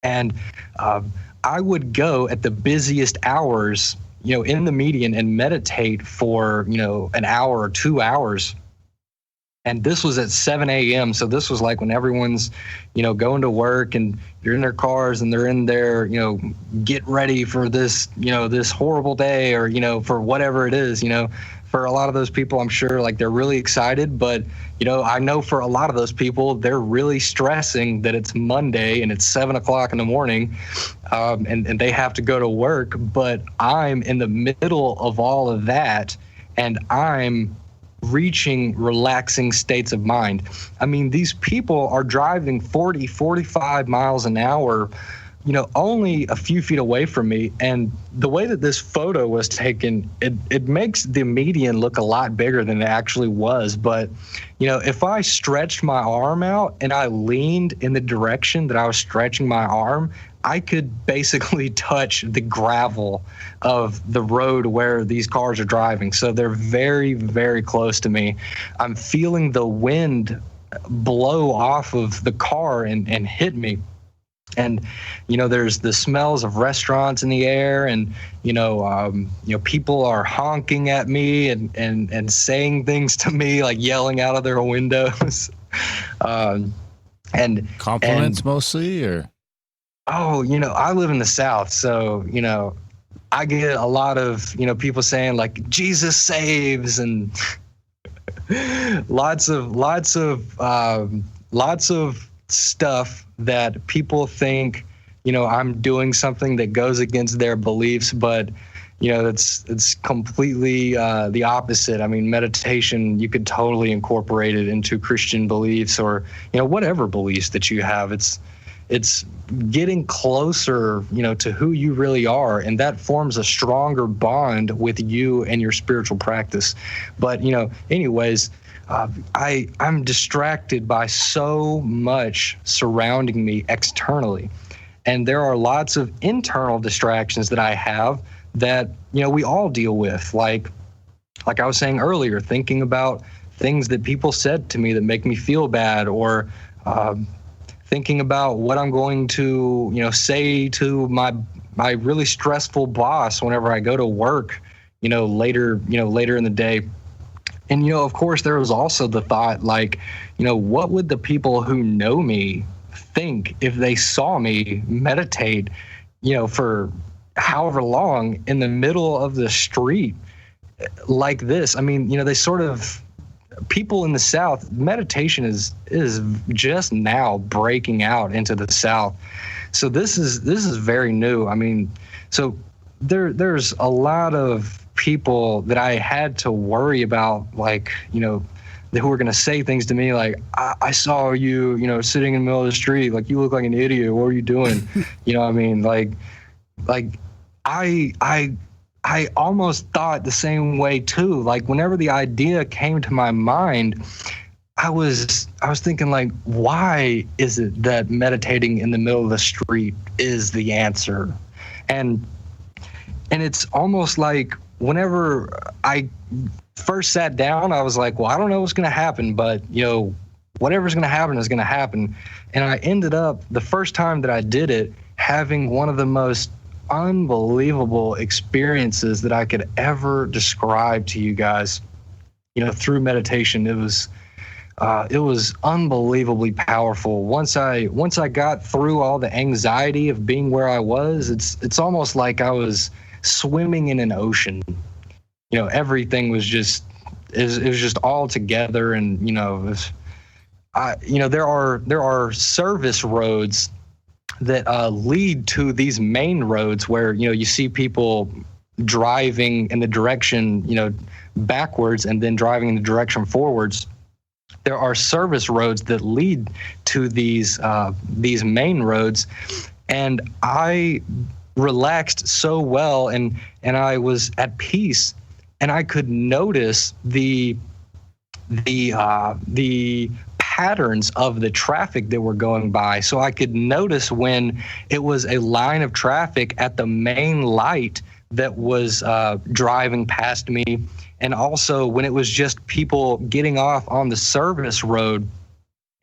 And I would go at the busiest hours, in the median and meditate for, an hour or 2 hours. And this was at 7 a.m. So this was like when everyone's, going to work and you're in their cars and they're in their, get ready for this, this horrible day or, for whatever it is, For a lot of those people, I'm sure like they're really excited, but I know for a lot of those people, they're really stressing that it's Monday and it's 7 o'clock in the morning, and they have to go to work. But I'm in the middle of all of that, and I'm reaching relaxing states of mind. I mean, these people are driving 40, 45 miles an hour, only a few feet away from me. And the way that this photo was taken, it makes the median look a lot bigger than it actually was. But, if I stretched my arm out and I leaned in the direction that I was stretching my arm, I could basically touch the gravel of the road where these cars are driving. So they're very, very close to me. I'm feeling the wind blow off of the car and hit me. And, there's the smells of restaurants in the air, and, people are honking at me and saying things to me, like yelling out of their windows. And compliments mostly, or? Oh, I live in the South, so, I get a lot of, people saying like Jesus saves and lots of stuff that people think, I'm doing something that goes against their beliefs, but it's completely the opposite. I mean, meditation, you could totally incorporate it into Christian beliefs or, whatever beliefs that you have. It's getting closer, to who you really are, and that forms a stronger bond with you and your spiritual practice. But, anyways, I'm distracted by so much surrounding me externally. And there are lots of internal distractions that I have that, we all deal with. Like I was saying earlier, thinking about things that people said to me that make me feel bad, or thinking about what I'm going to, say to my really stressful boss whenever I go to work, later in the day. And, of course, there was also the thought, like, what would the people who know me think if they saw me meditate, for however long in the middle of the street like this? I mean, they sort of, people in the South, meditation is just now breaking out into the South. So this is very new. I mean, so there's a lot of people that I had to worry about, like, who were going to say things to me like, I saw you, sitting in the middle of the street, like, you look like an idiot. What are you doing? I mean, like I almost thought the same way too. Like, whenever the idea came to my mind, I was thinking, like, why is it that meditating in the middle of the street is the answer? And it's almost like whenever I first sat down, I was like, well, I don't know what's going to happen, but, whatever's going to happen is going to happen. And I ended up, the first time that I did it, having one of the most unbelievable experiences that I could ever describe to you guys, through meditation. It was unbelievably powerful. Once I got through all the anxiety of being where I was, it's almost like I was swimming in an ocean. Everything was just, it was just all together. And, there are service roads that lead to these main roads where, you see people driving in the direction, backwards and then driving in the direction forwards. There are service roads that lead to these main roads. And I relaxed so well, and I was at peace, and I could notice the patterns of the traffic that were going by. So I could notice when it was a line of traffic at the main light that was driving past me, and also when it was just people getting off on the service road.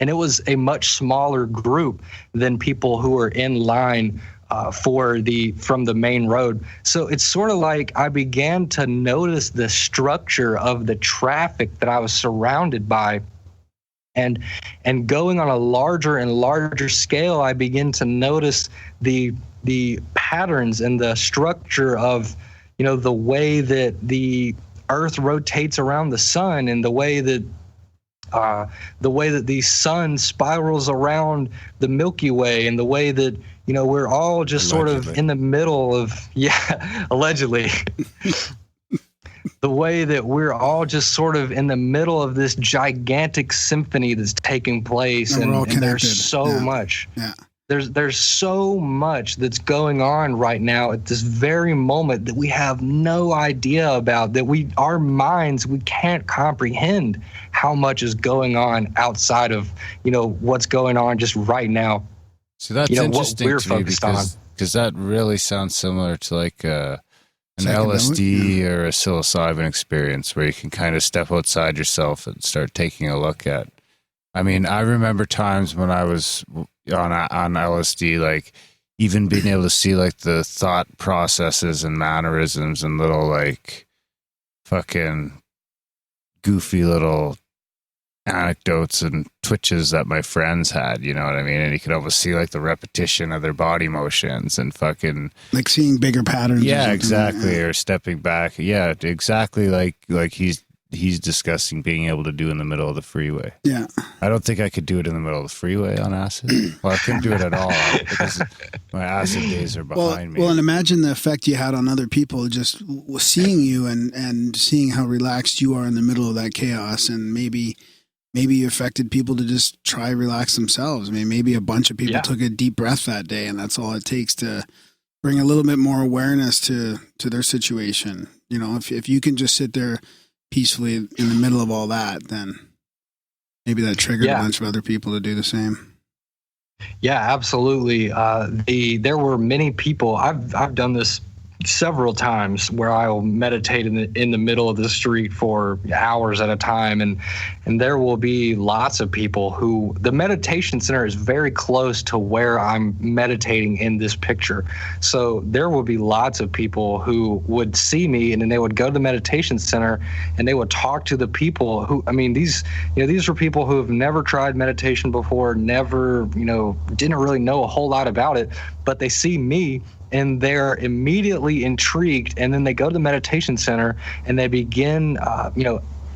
And it was a much smaller group than people who were in line from the main road. So it's sort of like I began to notice the structure of the traffic that I was surrounded by. And going on a larger and larger scale, I begin to notice the patterns and the structure of, the way that the Earth rotates around the sun, and the way that the sun spirals around the Milky Way, and the way that we're all just Allegedly. sort of in the middle of allegedly. The way that we're all just sort of in the middle of this gigantic symphony that's taking place, And we're all and there's connected. so much. Yeah. There's so much that's going on right now at this very moment that we have no idea about, that our minds, we can't comprehend how much is going on outside of, what's going on just right now. So that's what interesting we're to me focused on. because that really sounds similar to like an Psychedelic, LSD or a psilocybin experience where you can kind of step outside yourself and start taking a look at. I mean, I remember times when I was on LSD, like even being able to see like the thought processes and mannerisms and little like fucking goofy little anecdotes and twitches that my friends had, you know what I mean? And you could almost see like the repetition of their body motions and fucking Like seeing bigger patterns. or yeah, something. exactly. Yeah. Or stepping back. Yeah, exactly like he's discussing being able to do in the middle of the freeway. Yeah. I don't think I could do it in the middle of the freeway on acid. Well, I couldn't do it at all because my acid days are behind me. Well, and imagine the effect you had on other people just seeing you and seeing how relaxed you are in the middle of that chaos, and maybe you affected people to just try relax themselves. I mean, maybe a bunch of people took a deep breath that day, and that's all it takes to bring a little bit more awareness to their situation. If you can just sit there peacefully in the middle of all that, then maybe that triggered a bunch of other people to do the same. Yeah, absolutely. There were many people. I've done this several times where I'll meditate in the middle of the street for hours at a time, and there will be lots of people who the meditation center is very close to where I'm meditating in this picture. So there will be lots of people who would see me, and then they would go to the meditation center and they would talk to the people who, I mean, these are people who have never tried meditation before, never, didn't really know a whole lot about it, but they see me and they're immediately intrigued, and then they go to the meditation center and they begin,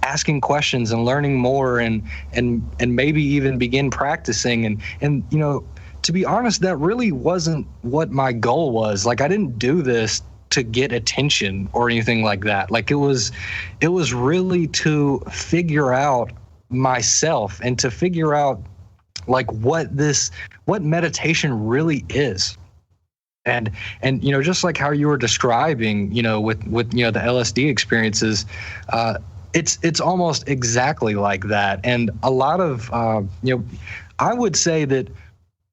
asking questions and learning more, and maybe even begin practicing. And to be honest, that really wasn't what my goal was. Like, I didn't do this to get attention or anything like that. Like, it was really to figure out myself and to figure out like what meditation really is. And just like how you were describing, with the LSD experiences, it's almost exactly like that. And a lot of, I would say that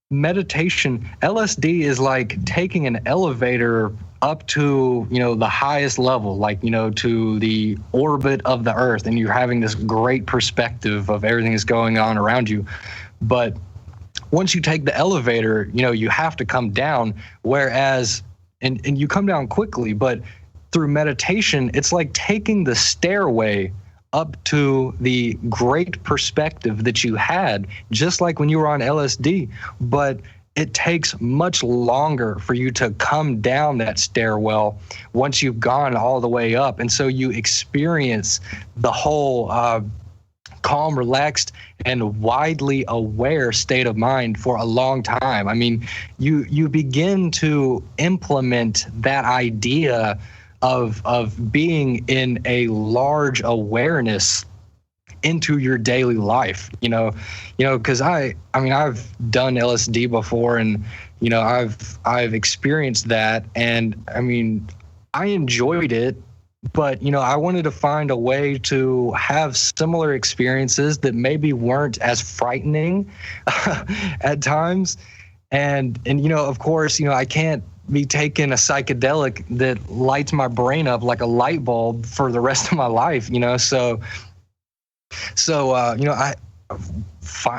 meditation, LSD is like taking an elevator up to, the highest level, like, to the orbit of the Earth, and you're having this great perspective of everything that's going on around you. But once you take the elevator, you have to come down, whereas, and you come down quickly, but through meditation, it's like taking the stairway up to the great perspective that you had, just like when you were on LSD, but it takes much longer for you to come down that stairwell once you've gone all the way up. And so you experience the whole calm, relaxed, and widely aware state of mind for a long time. I mean, you begin to implement that idea of being in a large awareness into your daily life, because I've done LSD before, and I've experienced that, and I mean, I enjoyed it. But, I wanted to find a way to have similar experiences that maybe weren't as frightening at times. And of course, I can't be taking a psychedelic that lights my brain up like a light bulb for the rest of my life,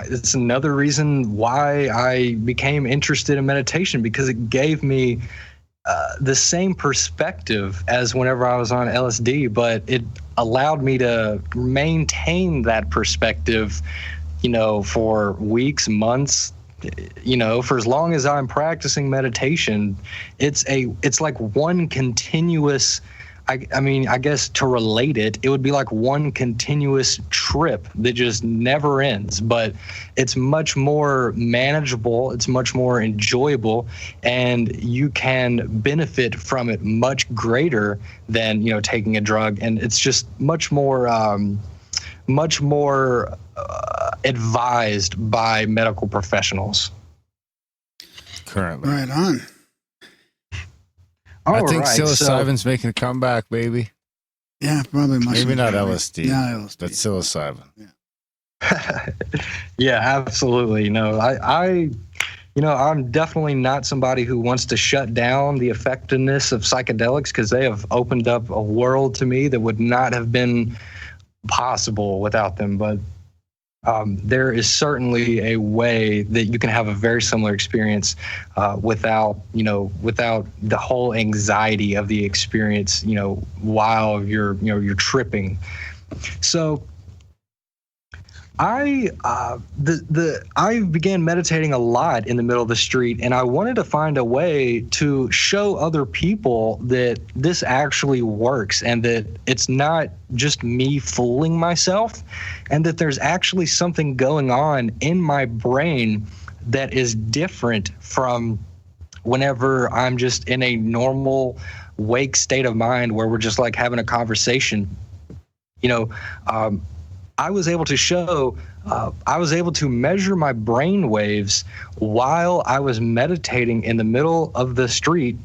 it's another reason why I became interested in meditation, because it gave me the same perspective as whenever I was on LSD, but it allowed me to maintain that perspective for weeks, months, for as long as I'm practicing meditation. It's like one continuous, I guess to relate it would be like one continuous trip that just never ends, but it's much more manageable, it's much more enjoyable, and you can benefit from it much greater than, taking a drug. And it's just much more advised by medical professionals. Currently. Right on. I think psilocybin's making a comeback, baby. Yeah, probably mushrooms. Maybe not LSD. Yeah, LSD. But psilocybin. Yeah. Yeah, absolutely. No, I'm definitely not somebody who wants to shut down the effectiveness of psychedelics, because they have opened up a world to me that would not have been possible without them. But there is certainly a way that you can have a very similar experience without the whole anxiety of the experience, while you're tripping. So I began meditating a lot in the middle of the street, and I wanted to find a way to show other people that this actually works, and that it's not just me fooling myself, and that there's actually something going on in my brain that is different from whenever I'm just in a normal wake state of mind where we're just like having a conversation. I was able to measure my brain waves while I was meditating in the middle of the street.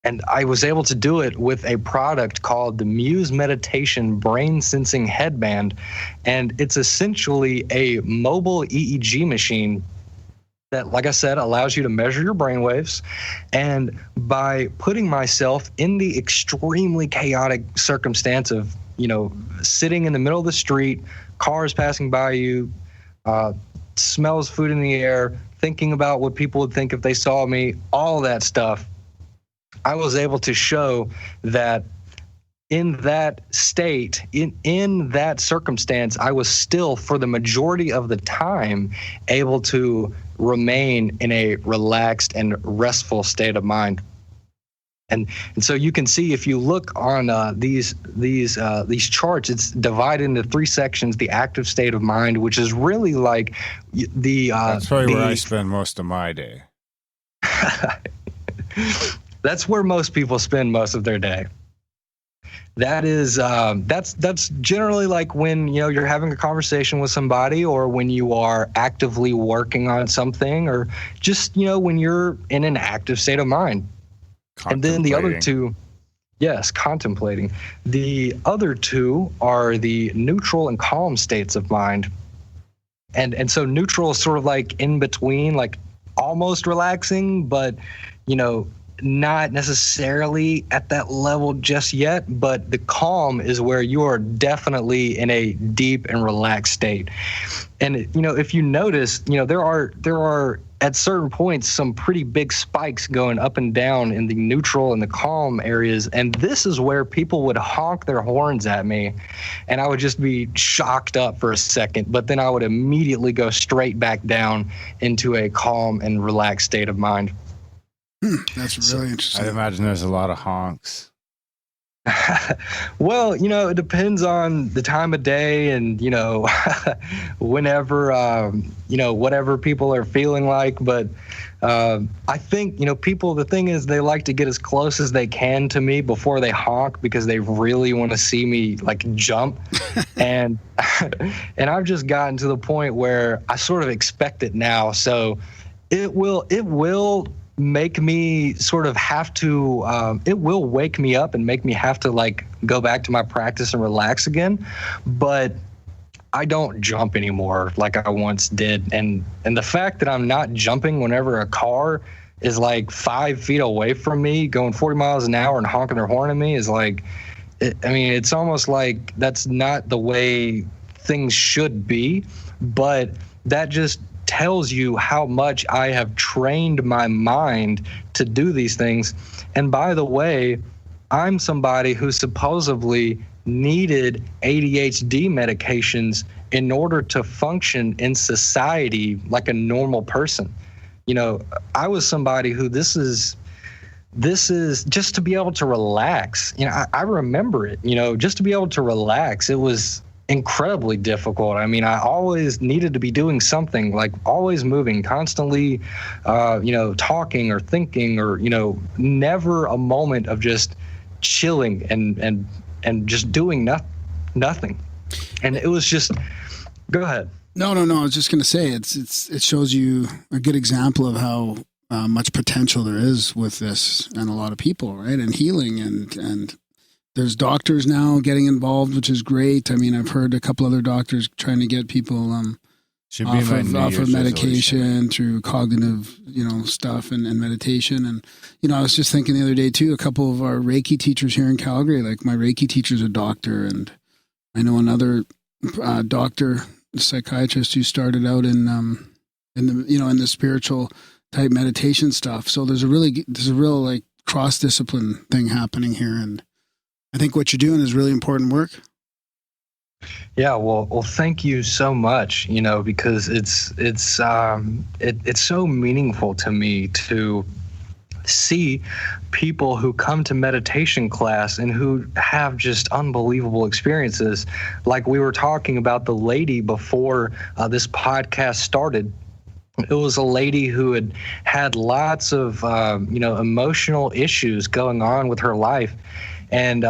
And I was able to do it with a product called the Muse Meditation Brain Sensing Headband. And it's essentially a mobile EEG machine that, like I said, allows you to measure your brain waves. And by putting myself in the extremely chaotic circumstance of sitting in the middle of the street, cars passing by you, smells food in the air, thinking about what people would think if they saw me, all that stuff, I was able to show that in that state, in that circumstance, I was still, for the majority of the time, able to remain in a relaxed and restful state of mind. And so you can see, if you look on these charts, it's divided into three sections: the active state of mind, which is really like the that's probably where I spend most of my day. That's where most people spend most of their day. That is that's generally like when you're having a conversation with somebody, or when you are actively working on something, or just when you're in an active state of mind. And then the other two, yes, contemplating. The other two are the neutral and calm states of mind. And so neutral is sort of like in between, like almost relaxing, but not necessarily at that level just yet. But the calm is where you are definitely in a deep and relaxed state. And if you notice, there are at certain points some pretty big spikes going up and down in the neutral and the calm areas. And this is where people would honk their horns at me, and I would just be shocked up for a second, but then I would immediately go straight back down into a calm and relaxed state of mind. That's really interesting. I'd imagine there's a lot of honks. Well, it depends on the time of day, and whenever whatever people are feeling like. But I think people, the thing is, they like to get as close as they can to me before they honk, because they really want to see me like jump. and I've just gotten to the point where I sort of expect it now, so it will make me sort of have to it will wake me up and make me have to like go back to my practice and relax again. But I don't jump anymore like I once did, and the fact that I'm not jumping whenever a car is like 5 feet away from me going 40 miles an hour and honking their horn at me is like, it's almost like that's not the way things should be. But that just tells you how much I have trained my mind to do these things. And by the way, I'm somebody who supposedly needed ADHD medications in order to function in society like a normal person. I was somebody who this is just to be able to relax. I remember it, just to be able to relax. It was incredibly difficult. I mean, I always needed to be doing something, like always moving, constantly, talking or thinking, or, never a moment of just chilling and just doing nothing. And it was just, go ahead. No. I was just going to say it shows you a good example of how much potential there is with this and a lot of people, right? And healing and there's doctors now getting involved, which is great. I mean, I've heard a couple other doctors trying to get people off of medication through cognitive, stuff and meditation. And, I was just thinking the other day too, a couple of our Reiki teachers here in Calgary, like my Reiki teacher's a doctor, and I know another doctor, psychiatrist who started out in the spiritual type meditation stuff. So there's a real like cross-discipline thing happening here. And I think what you're doing is really important work. Yeah, well, thank you so much. Because it's so meaningful to me to see people who come to meditation class and who have just unbelievable experiences. Like we were talking about the lady before this podcast started. It was a lady who had lots of emotional issues going on with her life. And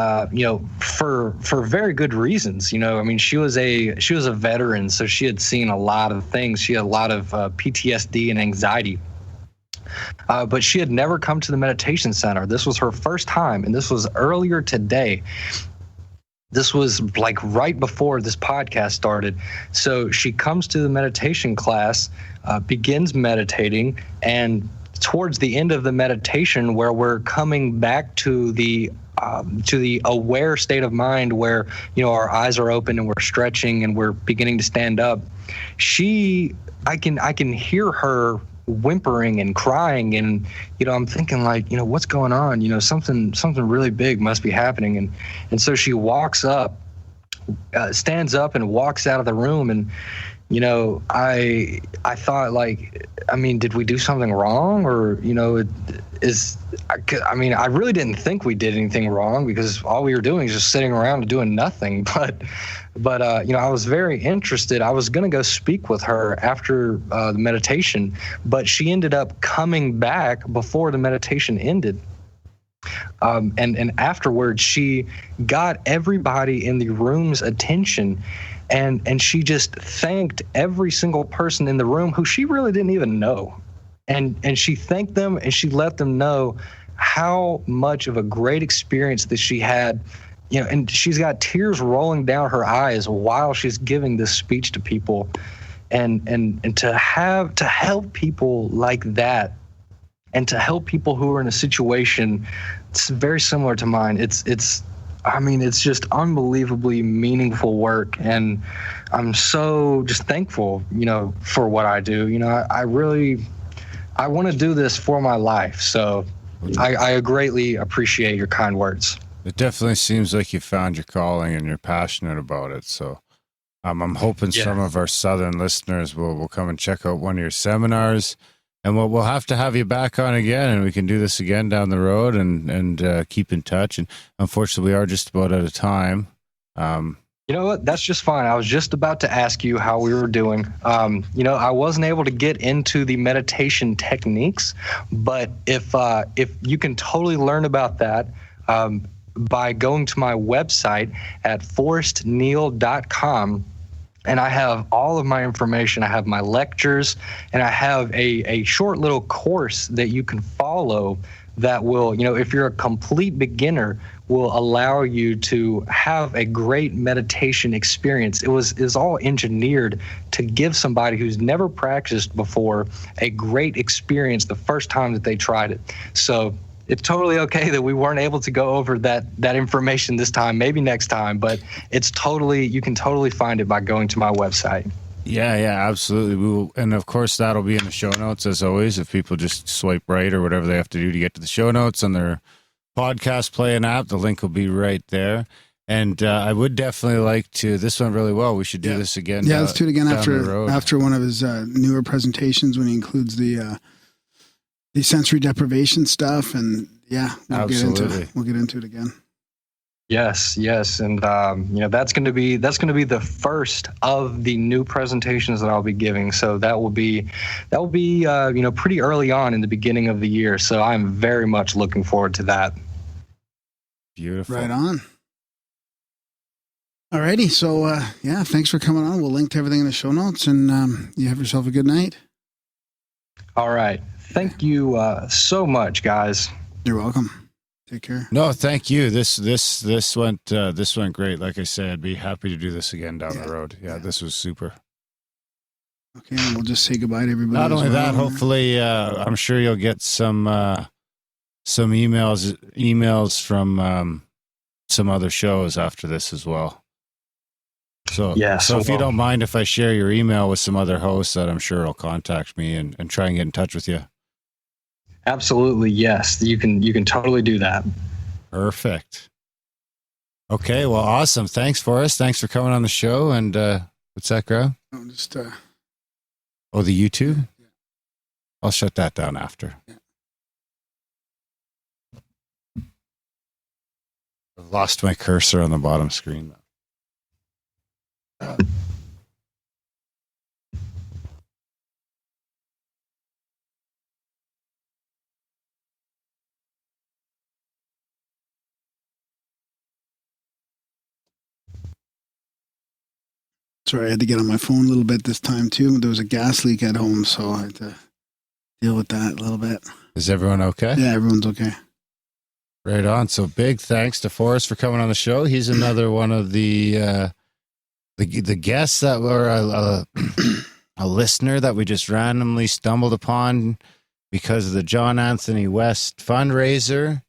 for very good reasons. I mean, she was a veteran, so she had seen a lot of things. She had a lot of PTSD and anxiety, but she had never come to the meditation center. This was her first time, and this was earlier today. This was like right before this podcast started. So she comes to the meditation class, begins meditating, and towards the end of the meditation, where we're coming back to the aware state of mind, where our eyes are open and we're stretching and we're beginning to stand up, I can hear her whimpering and crying, and I'm thinking like, what's going on? Something really big must be happening. And so she walks up, stands up and walks out of the room. And I thought, like, I mean, did we do something wrong? Or, I really didn't think we did anything wrong, because all we were doing is just sitting around and doing nothing. But I was very interested. I was going to go speak with her after the meditation, but she ended up coming back before the meditation ended. And afterwards, she got everybody in the room's attention. And she just thanked every single person in the room who she really didn't even know. And she thanked them, and she let them know how much of a great experience that she had. And she's got tears rolling down her eyes while she's giving this speech to people. And to help people like that, and to help people who are in a situation it's very similar to mine. It's just unbelievably meaningful work, and I'm so just thankful, for what I do. I want to do this for my life, so I greatly appreciate your kind words. It definitely seems like you found your calling and you're passionate about it. So I'm hoping some of our southern listeners will come and check out one of your seminars. And we'll have to have you back on again, and we can do this again down the road and keep in touch. And unfortunately, we are just about out of time. You know what? That's just fine. I was just about to ask you how we were doing. I wasn't able to get into the meditation techniques, but if you can totally learn about that by going to my website at forrestneal.com. And I have all of my information. I have my lectures, and I have a short little course that you can follow that will, if you're a complete beginner, will allow you to have a great meditation experience. It was all engineered to give somebody who's never practiced before a great experience the first time that they tried it. So it's totally okay that we weren't able to go over that information this time, maybe next time, but you can totally find it by going to my website. Yeah, absolutely. We will, and of course that'll be in the show notes as always. If people just swipe right or whatever they have to do to get to the show notes on their podcast playing app, the link will be right there. And I would definitely like to. This went really well. We should do this again. Yeah, let's do it again down the road. after one of his newer presentations when he includes the sensory deprivation stuff. And we'll get into it again. Yes, and that's going to be the first of the new presentations that I'll be giving. So that will be pretty early on in the beginning of the year. So I'm very much looking forward to that. Beautiful. Right on. Alrighty, so thanks for coming on. We'll link to everything in the show notes, and you have yourself a good night. All right, thank you so much, guys. You're welcome. Take care. No, thank you. This went great. Like I said, I'd be happy to do this again down the road. Yeah, this was super. Okay, and we'll just say goodbye to everybody. Not only that, hopefully, I'm sure you'll get some emails from some other shows after this as well. So if you don't mind if I share your email with some other hosts, that I'm sure will contact me and try and get in touch with you. Absolutely, yes. You can totally do that. Perfect. Okay, well, awesome. Thanks, Forrest. Thanks for coming on the show. And what's that, Graham? The YouTube? Yeah. I'll shut that down after. Yeah. I've lost my cursor on the bottom screen, though. Sorry, I had to get on my phone a little bit this time too. There was a gas leak at home, so I had to deal with that a little bit. Is everyone okay? Yeah, everyone's okay. Right on. So big thanks to Forrest for coming on the show. He's another one of the guests that were a listener that we just randomly stumbled upon because of the John Anthony West fundraiser,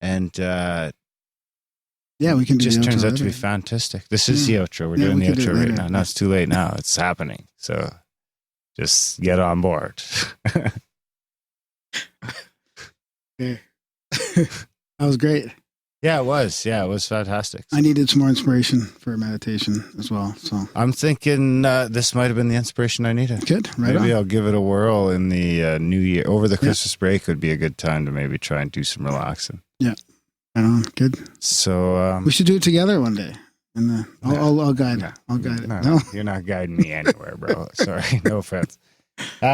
and we can do just the turns outro out to be later. fantastic. This is the outro. We're doing the outro right now. No, it's too late now. It's happening. So just get on board. Okay. That was great. Yeah, it was. Yeah, it was fantastic. I needed some more inspiration for meditation as well. So I'm thinking this might have been the inspiration I needed. Good. Right maybe on. I'll give it a whirl in the new year. Over the Christmas break would be a good time to maybe try and do some relaxing. Yeah. Right on. Good. So we should do it together one day. And I'll guide it. I'll guide it. No, you're not guiding me anywhere, bro. Sorry. No offense.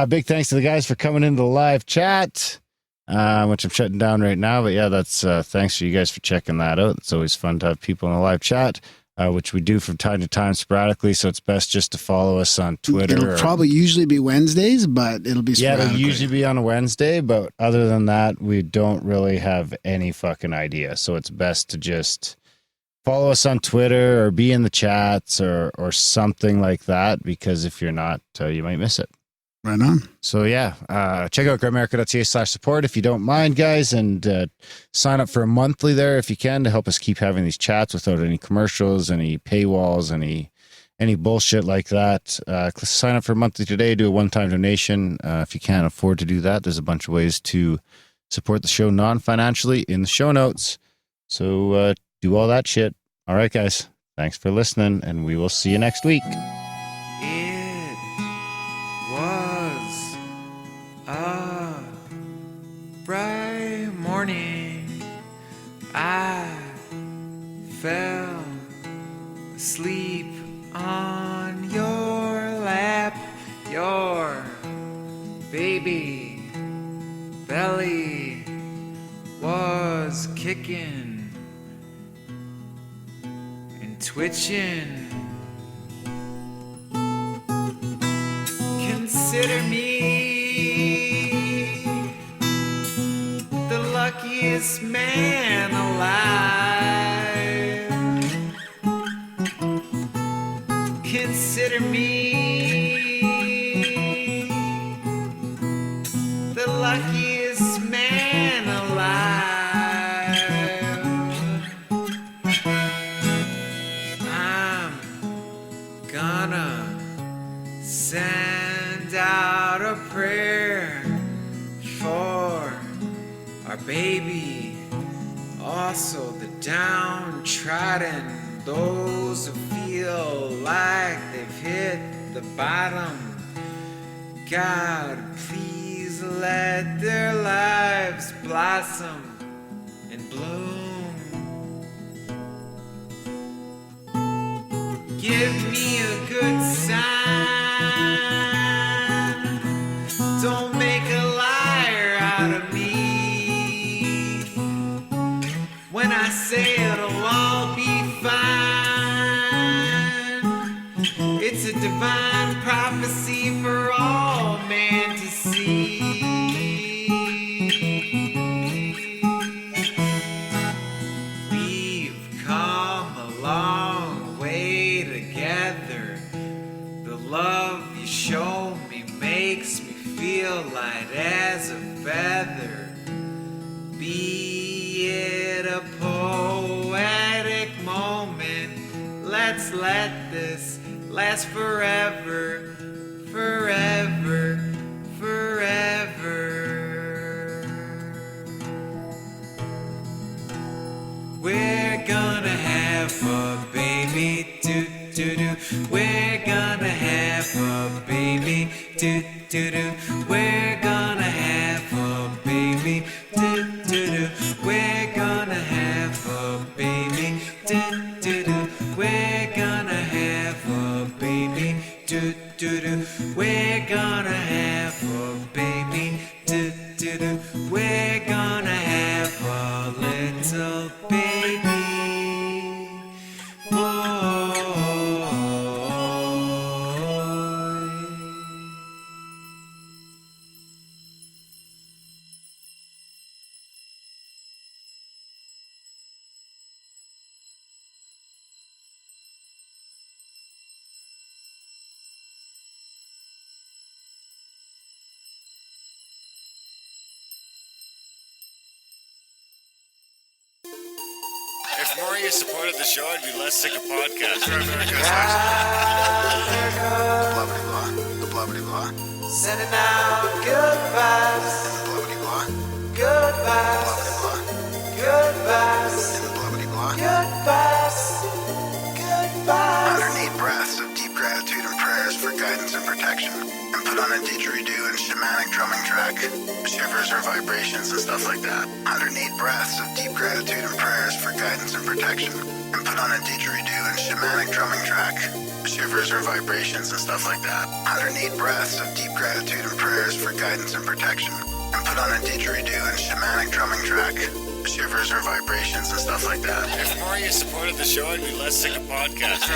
Big thanks to the guys for coming into the live chat. Which I'm shutting down right now, but yeah, that's thanks for you guys for checking that out. It's always fun to have people in the live chat, which we do from time to time sporadically. So it's best just to follow us on Twitter. It'll probably usually be Wednesdays, but it'll be sporadically. It'll usually be on a Wednesday, but other than that, we don't really have any fucking idea. So it's best to just follow us on Twitter or be in the chats or something like that, because if you're not, you might miss it. Right on. So yeah, check out Grimerica.ca/support if you don't mind, guys, and sign up for a monthly there if you can to help us keep having these chats without any commercials, any paywalls, any bullshit like that. Sign up for a monthly today. Do a one-time donation if you can't afford to do that. There's a bunch of ways to support the show non-financially in the show notes. So do all that shit. All right, guys. Thanks for listening, and we will see you next week. It was a bright morning. I fell asleep on your lap. Your baby belly was kicking and twitching. Consider me the luckiest man alive. Consider me the luckiest man alive. I'm gonna send out a prayer for our baby, also the downtrodden. those who feel like they've hit the bottom. God, please let their lives blossom and bloom. Give me a good sign. Don't make a liar out of me. When I say it'll all be fine, it's a divine prophecy for all men to see. We've come a long way together. The love you show me makes me feel light as a feather. Be it a poetic moment, let's let this last forever, forever, forever. We're gonna have a baby, do-do-do. We're gonna have a baby, do-do-do. We're gonna have a baby, do-do-do. We're gonna have a baby, do-do-do. We're gonna have a baby, do-do-do. We're gonna have a baby, do-do-do. We're gonna have a little baby boy. If more of you supported the show, I'd be less sick of podcasts. The blah blah. Sending out good vibes, Blah blah. good vibes, good vibes, good vibes, good vibes. 108 breaths of deep gratitude and prayers for guidance and protection. And put on a didgeridoo and shamanic drumming track. Shivers or vibrations and stuff like that. 108 breaths of deep gratitude and prayers for guidance and protection. And put on a didgeridoo and shamanic drumming track. Shivers or vibrations and stuff like that. 108 breaths of deep gratitude and prayers for guidance and protection. And put on a didgeridoo and shamanic drumming track. Shivers or vibrations and stuff like that. If more of you supported the show, I'd be less sick of podcasts.